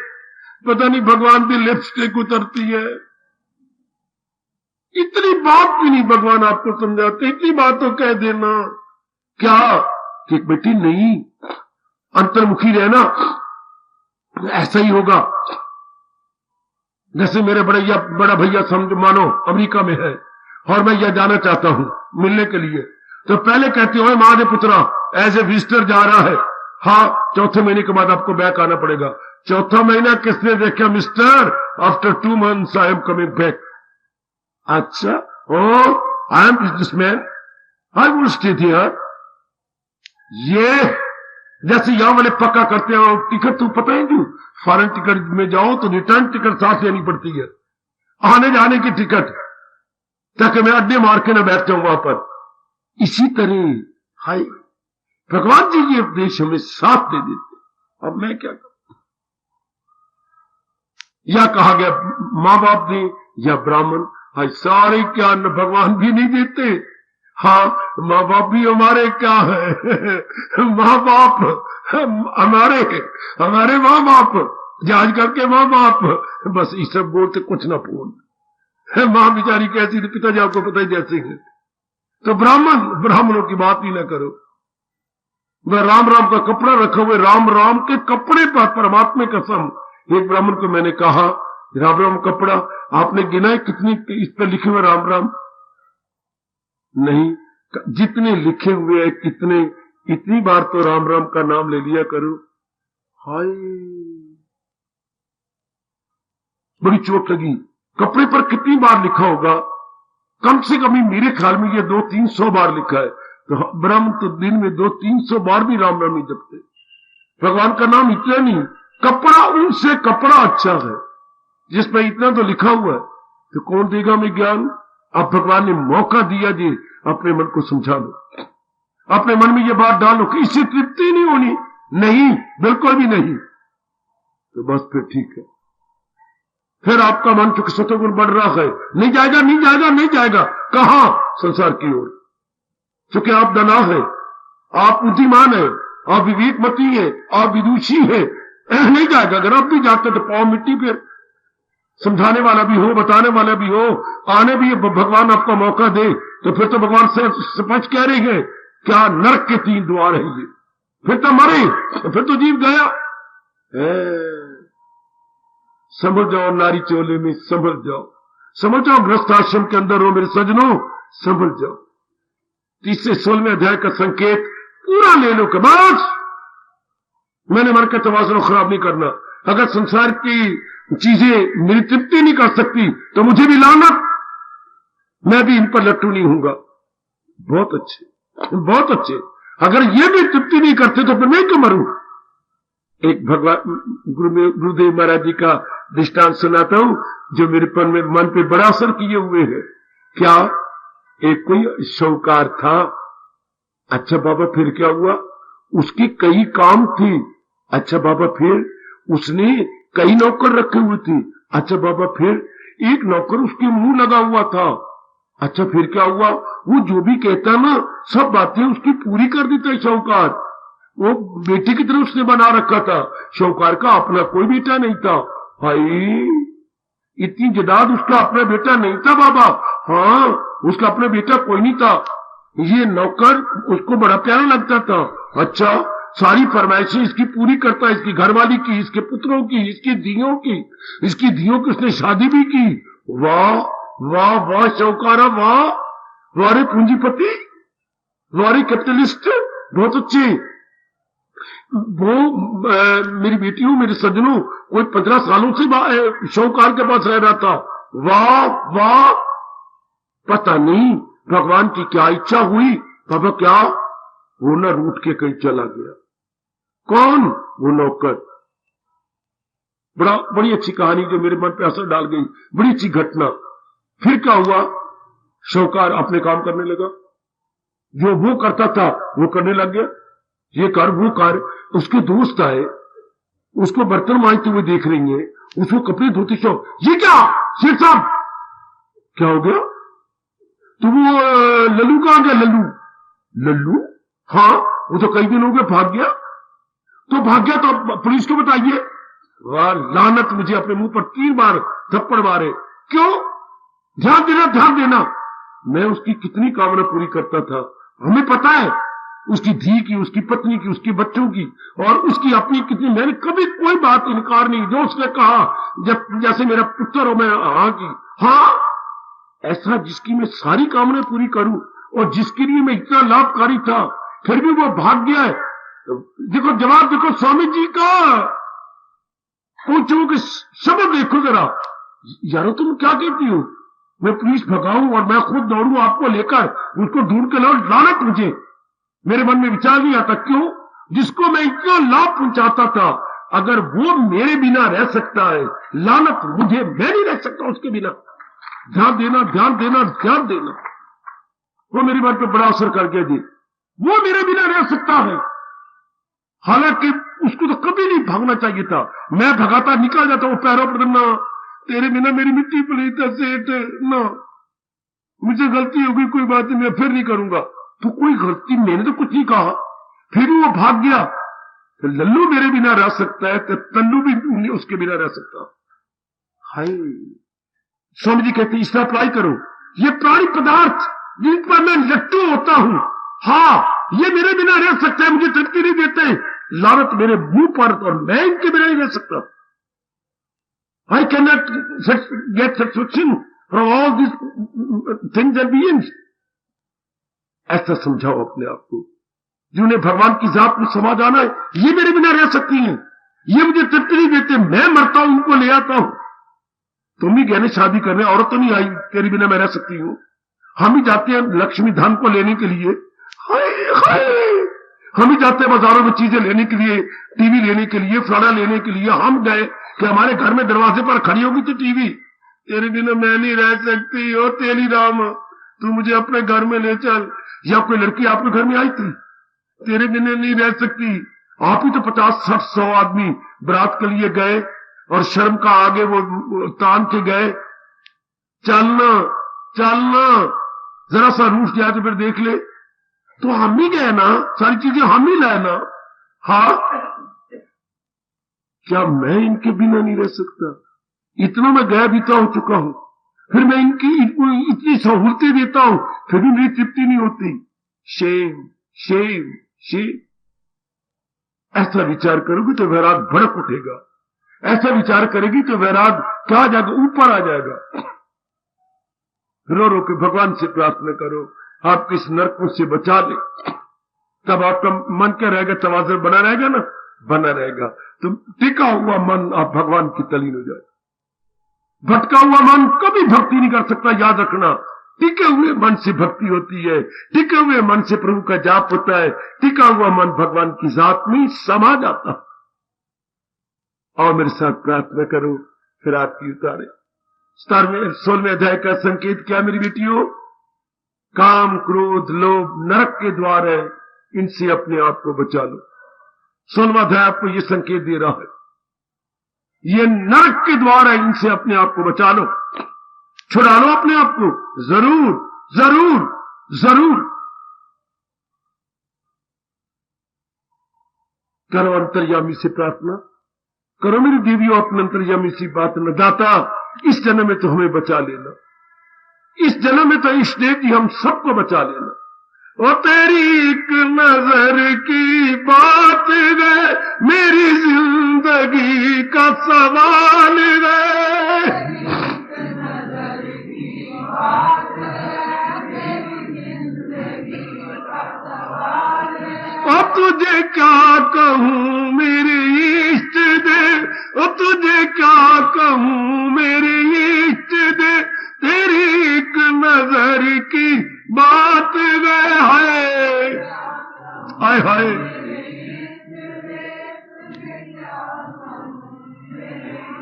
Speaker 2: पता नहीं भगवान की लिपस्टिक उतरती है। इतनी बात भी नहीं भगवान आपको समझाते, इतनी बात तो कह देना। क्या कि बेटी नहीं, अंतर्मुखी रहना, ऐसा ही होगा। जैसे मेरे बड़ा भैया समझ मानो अमेरिका में है और मैं यह जाना चाहता हूं मिलने के लिए, तो पहले कहती हूं महादेव पुत्रा एज ए विजिटर जा रहा है, हाँ 4थे महीने के बाद आपको बैक आना पड़ेगा। 4था महीना किसने देखा? Mister after 2 months I am coming back. अच्छा, oh I am businessman, I will stay here. ये जैसे यहां वाले पक्का करते हैं टिकट, तो पता है क्यों? फॉरेन टिकट में जाओ तो रिटर्न टिकट साथ लेनी पड़ती है, आने जाने की टिकट, ताकि मैं अड्डे मार के ना बैठ जाऊं वहां पर। इसी तरह हाय भगवान जी ये उपदेश हमें साथ दे देते। अब मैं क्या करूं? या कहा गया मां बाप दे या ब्राह्मण, हाय सारे क्या भगवान भी नहीं देते। हाँ माँ बाप भी हमारे क्या है, माँ बाप हमारे माँ बाप, जांच करके माँ बाप, बस ये सब बोलते कुछ ना बोल। माँ बेचारी कैसी थी, पिताजी आपको पता ही जैसे है। तो ब्राह्मणों की बात ही ना करो। वह राम राम का कपड़ा रखा हुए, राम राम के कपड़े पर परमात्मा कसम। एक ब्राह्मण को मैंने कहा राम राम कपड़ा आपने गिना है कितनी इस पर लिखे हुए राम राम? नहीं, जितने लिखे हुए हैं कितने, इतनी बार तो राम राम का नाम ले लिया करो। हाय बड़ी चोट लगी। कपड़े पर कितनी बार लिखा होगा? कम से कम मेरे ख्याल में ये 200-300 बार लिखा है। तो ब्रह्म तो दिन में 200-300 बार भी राम राम नहीं जपते। भगवान का नाम इतना नहीं, कपड़ा उनसे कपड़ा अच्छा है जिस पर इतना तो लिखा हुआ है, तो कौन देगा हमें ज्ञान? अब भगवान ने मौका दिया जी अपने मन को समझा लो, अपने मन में ये बात डालो कि इससे तृप्ति नहीं होनी, नहीं बिल्कुल भी नहीं, तो बस फिर ठीक है। फिर आपका मन चूंकि सतोगुण बढ़ रहा है, नहीं जाएगा नहीं जाएगा नहीं जाएगा, कहां? संसार की ओर। चूंकि आप दना है, आप बुद्धिमान है, आप विवेकमती है, आप विदुषी है, नहीं जाएगा। अगर आप भी जाते तो पांव मिट्टी फिर समझाने वाला भी हो, बताने वाला भी हो, आने भी भगवान आपका मौका दे, तो फिर तो भगवान से स्पष्ट कह रहे हैं क्या नरक के 3 द्वार है ये, फिर तो मरे, तो फिर तो जीव गया। समझ जाओ नारी चोले में, समझ जाओ गृहस्थ आश्रम के अंदर हो मेरे सजनों, समझ जाओ। 30 से 16वें अध्याय का संकेत पूरा ले लो कि बस मैंने मन का तवाज़ुन खराब नहीं करना। अगर संसार की चीजें मेरी तृप्ति नहीं कर सकती तो मुझे भी लानत, मैं भी इन पर लट्टू नहीं हूंगा। बहुत अच्छे बहुत अच्छे, अगर ये भी तृप्ति नहीं करते तो फिर मैं क्यों मरूं? एक भगवान गुरुदेव महाराज जी का दृष्टांत सुनाता हूं जो मेरे मन पे बड़ा असर किए हुए है। क्या एक कोई शौकार था, अच्छा बाबा फिर क्या हुआ? उसकी कई काम थी, अच्छा बाबा फिर उसने कई नौकर रखे हुए थे, अच्छा बाबा फिर एक नौकर उसके मुंह लगा हुआ था, अच्छा फिर क्या हुआ? वो जो भी कहता ना सब बातें उसकी पूरी कर देता है शौकार। वो बेटे की तरह उसने बना रखा था, शौकार का अपना कोई बेटा नहीं था। भाई इतनी जदाद उसका अपना बेटा नहीं था बाबा, हाँ उसका अपना बेटा कोई नहीं था। ये नौकर उसको बड़ा प्यारा लगता था। अच्छा सारी फरमाइशें इसकी पूरी करता है, इसकी घरवाली की, इसके पुत्रों की, इसकी धियों की उसने शादी भी की। वाह वाह वाह शौकारा, वाह वाह रे पूंजीपति, वाह रे कैपिटलिस्ट, बहुत अच्छे। वो मेरी बेटियों, मेरे सज्जनों, कोई 15 सालों से शौकार के पास रह रहा था। वाह वाह, पता नहीं भगवान की क्या इच्छा हुई, बाबा क्या वो न रूठ के कहीं चला गया। कौन? वो नौकर। बड़ी अच्छी कहानी जो मेरे मन पे असर डाल गई, बड़ी अच्छी घटना। फिर क्या हुआ? शौकार अपने काम करने लगा, जो वो करता था वो करने लग गया, ये कर वो कर। उसके दोस्त आए, उसको बर्तन मांजते हुए देख रही है, उसको कपड़े धोते शौक। ये क्या शेख साहब, क्या हो गया? तो वो लल्लू कहां गया? लल्लू? हाँ, वो तो कई दिन हो गए भाग गया। तो भाग गया तो पुलिस को बताइए। वाह लानत, मुझे अपने मुंह पर 3 बार थप्पड़ मारे। क्यों? ध्यान देना, ध्यान देना, मैं उसकी कितनी कामना पूरी करता था, हमें पता है, उसकी धी की, उसकी पत्नी की, उसके बच्चों की, और उसकी अपनी कितनी। मैंने कभी कोई बात इनकार नहीं, जो उसने कहा, जब जैसे मेरा पुत्र हो, मैं हाँ की हाँ। ऐसा जिसकी मैं सारी कामना पूरी करूं और जिसके लिए मैं इतना लाभकारी था, फिर भी वो भाग गया है। देखो जवाब, देखो स्वामी जी का, पूछो कि शब्द देखो जरा। यारो तुम क्या कहती हो? मैं पुलिस भगाऊं और मैं खुद दौड़ूं आपको लेकर, उसको ढूंढ के लाऊं? लानत मुझे, मेरे मन में विचार नहीं आता। क्यों? जिसको मैं इतना लाभ पहुंचाता था, अगर वो मेरे बिना रह सकता है, लानत मुझे, मैं नहीं रह सकता उसके बिना। ध्यान देना, ध्यान देना, ध्यान देना। वो मेरी बात पे बड़ा असर कर गया जी। वो मेरे बिना रह सकता है, हालांकि उसको तो कभी नहीं भागना चाहिए था। मैं भगाता, निकल जाता, वो पैरों पर ना, तेरे बिना मेरी मिट्टी पलीता सेठ ना, मुझे गलती होगी, कोई बात नहीं, मैं फिर नहीं करूंगा। तो कोई गलती, मैंने तो कुछ नहीं कहा, फिर वो भाग गया। तो लल्लू मेरे बिना रह सकता है, तो तल्लू भी उसके बिना रह सकता। हाय, स्वामी जी कहते इसका अप्लाई करो। ये प्राणी पदार्थ जिन पर मैं लट्टू होता हूं, हाँ, ये मेरे बिना रह सकते हैं, मुझे तृप्ति नहीं देते, लानत मेरे मुंह पर, और मैं इनके बिना नहीं रह सकता। I cannot get satisfaction from all these things and beings. ऐसा समझाओ अपने आप को, जिन्हें भगवान की जात में समा जाना है, ये मेरे बिना रह सकती हैं, ये मुझे तृप्ति नहीं देते, मैं मरता हूं, उनको ले आता हूं। तुम ही गहने शादी करने, औरत तो नहीं आई, तेरे बिना मैं रह सकती हूं। हम ही जाते हैं लक्ष्मी धन को लेने के लिए, हाय हाय, हम ही जाते हैं बाजारों में चीजें लेने के लिए, टीवी लेने के लिए, फलाना लेने के लिए। हम गए कि हमारे घर में दरवाजे पर खड़ी होगी थी टीवी, तेरे बिना मैं नहीं रह सकती, ओ तेली राम, तू मुझे अपने घर में ले चल। या कोई लड़की आपके घर में आई थी, तेरे बिना नहीं रह सकती। आप ही तो 50-60-100 आदमी बारात के लिए गए, और शर्म का आगे वो तान के गए। चलना चलना, जरा सा रूठ जाए तो फिर देख ले, तो हम ही गए ना, सारी चीजें हम ही लाए ना। हाँ, क्या मैं इनके बिना नहीं रह सकता? इतना मैं गया बीता हो चुका हूं, फिर मैं इनको इतनी सहूलतें देता हूं, फिर भी मेरी तृप्ति नहीं होती। Shem Shem Shem. ऐसा विचार करोगे तो वैराग भड़क उठेगा, ऐसा विचार करेगी तो वैराग क्या जाएगा, ऊपर आ जाएगा। रो रो के भगवान से प्रार्थना करो, आपके इस नरक से बचा ले, तब आपका मन क्या रहेगा, तवाज़ुन बना रहेगा ना, बना रहेगा। तो टिका हुआ मन आप भगवान की तलीन हो जाए। भटका हुआ मन कभी भक्ति नहीं कर सकता, याद रखना। टिके हुए मन से भक्ति होती है, टिके हुए मन से प्रभु का जाप होता है, टिका हुआ मन भगवान की जात में समा जाता। और मेरे साथ प्रार्थना करो, फिर आपकी उतारे। 16वें अध्याय का संकेत क्या मेरी बेटियों? काम, क्रोध, लोभ नरक के द्वार है, इनसे अपने आप को बचा लो। 16वां अध्याय आपको ये संकेत दे रहा है, ये नरक के द्वार है, इनसे अपने आप को बचा लो, छुड़ा लो अपने आप को, जरूर जरूर जरूर। करो अंतर्यामी से प्रार्थना, करो मेरी देवियों अपने अंतर्यामी से बात न, दाता इस जन्म में तो हमें बचा लेना, इस जन्म में तो इष्टदेव जी हम सबको बचा लेना, ओ तेरी एक नजर की बात है, मेरी जिंदगी का सवाल है। ओ तुझे क्या कहूँ मेरे इष्ट दे, ओ तुझे क्या कहूँ मेरे इष्ट दे, तेरी एक नजर की बात है। हाय हाय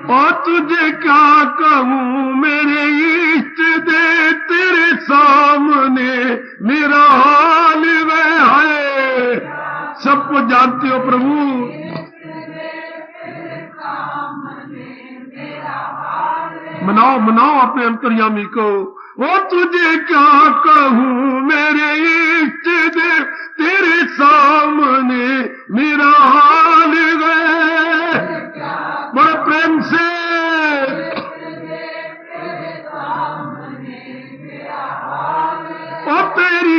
Speaker 2: और तुझे क्या कहूँ मेरे इष्ट दे, तेरे सामने मेरा हाल है। सबको जानते हो प्रभु, मनाओ मनाओ अपने अंतर्यामी को। वो तुझे क्या कहूँ मेरे इष्ट दे, तेरे सामने मेरा हाल है। बड़े प्रेम से ओ तेरी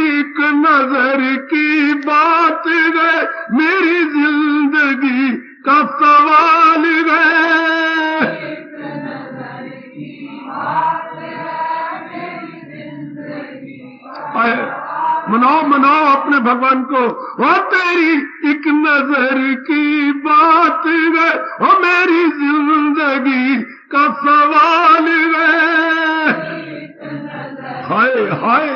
Speaker 2: एक नजर की बात है, मेरी जिंदगी का सवाल है। मनाओ मनाओ अपने भगवान को। ओ तेरी एक नजर की बात है, ओ मेरी जिंदगी का सवाल है। हाय हाय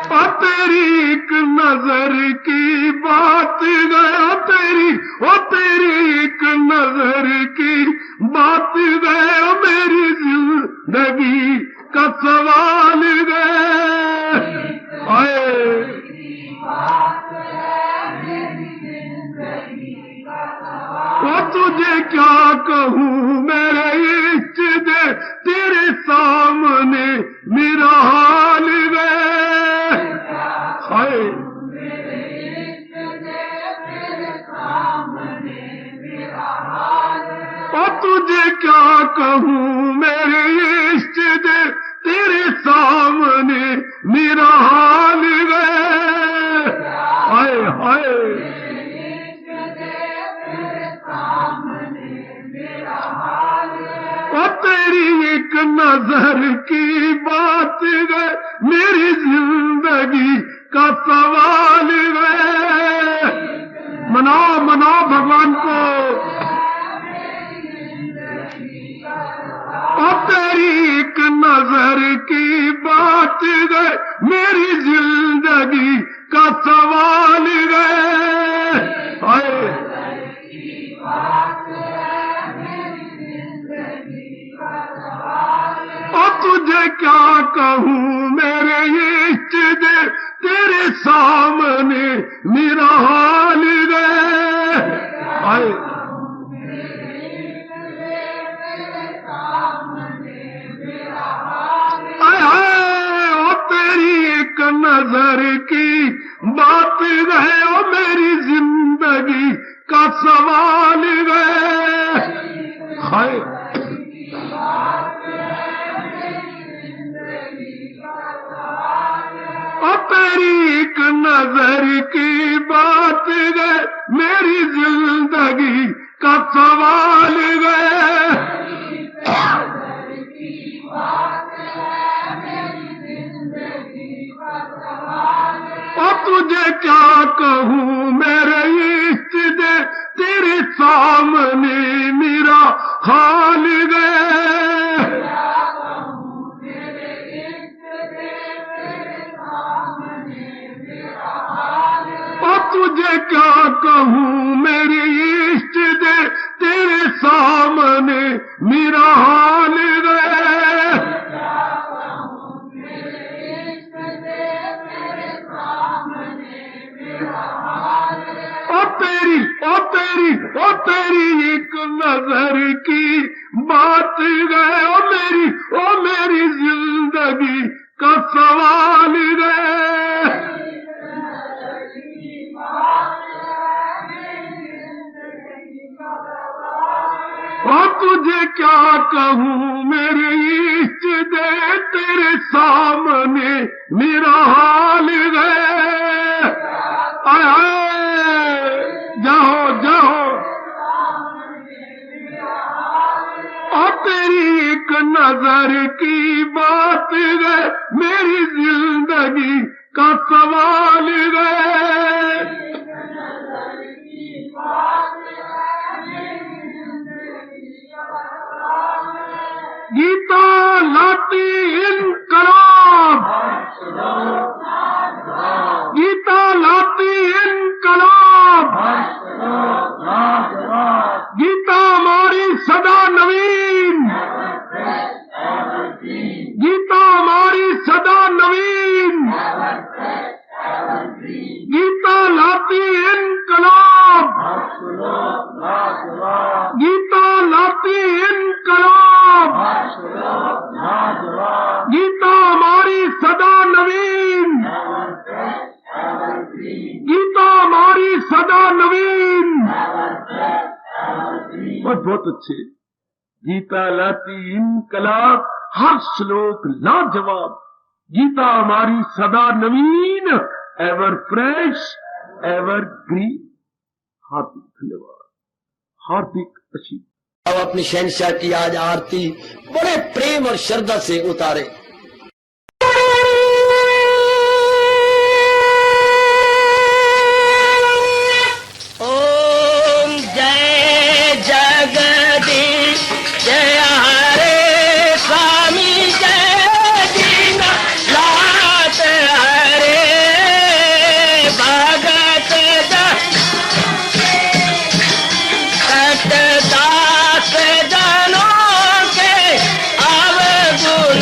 Speaker 2: ओ तेरी एक नजर की बात है, ओ तेरी एक नजर की बात है, ओ मेरी जिंदगी का सवाल है। ओ तुझे क्या कहूँ मेरे इष्ट दे, तेरे सामने मेरा हाल है। हाय ओ तुझे क्या कहूँ मेरे इष्ट दे, तेरे सामने मेरा हाल है। हाय हाय ओ तेरी एक नजर की बात है, मेरी जिंदगी का सवाल है। मनाओ मनाओ भगवान को। ओ तेरी एक नजर की बात है, मेरी जिंदगी का सवाल है। हाय ओ तुझे क्या कहूँ मेरे इष्ट दे, तेरे सामने मेरा हाल है। हाय ओ तेरी एक नजर की बात है, ओ मेरी जिंदगी का सवाल है। हाय ओ तेरी एक नजर की बात है, मेरी जिंदगी का सवाल है। ओ तुझे क्या कहूँ मेरे इष्ट दे, तेरे सामने मेरा हाल है। ओ तुझे क्या कहूँ मेरे इष्ट दे, तेरे सामने मेरा हाल है। ओ तेरी एक नजर की बात है, ओ मेरी जिंदगी का सवाल है। ओ तुझे क्या हूँ मेरे इष्ट दे तेरे सामने मेरा हाल है। आए जाओ जाओ और तेरी एक नजर की बात है मेरी जिंदगी का सवाल है। गीता लाती इनकलाब, गीता लाती इनकलाब, गीता हमारी सदा नवीन, गीता हमारी सदा नवीन, गीता लाती इनकलाब, गीता लाती इनकलाब, गीता हमारी सदा नवीन, गीता हमारी सदा नवीन। बहुत अच्छे। गीता लाती इनकलाब, हर श्लोक लाजवाब, गीता हमारी सदा नवीन, एवर फ्रेश एवर ग्रीन। हार्दिक धन्यवाद, हार्दिक आशीर्वाद।
Speaker 1: अब अपनी शहंशाह की आज आरती बड़े प्रेम और श्रद्धा से उतारे। ओम जय जगदीश जय हरे स्वामी जय दीना लात हरे भगत दास जनों के अवगुण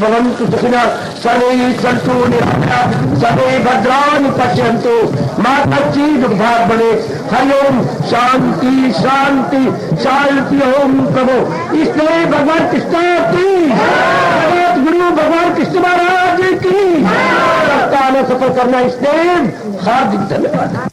Speaker 1: भवन्तु सुखिनः सर्वे सन्तु निरामयाः सर्वे भद्राणि पश्यन्तु मा कश्चित् दुःखभाग् भवेत्। हरि ओम शांति शांति शांति। ओम प्रभु इसलिए भगवान कृष्ण की जगत गुरु भगवान कृष्ण महाराज की सत्ता में सफल करना इसलिए हार्दिक धन्यवाद।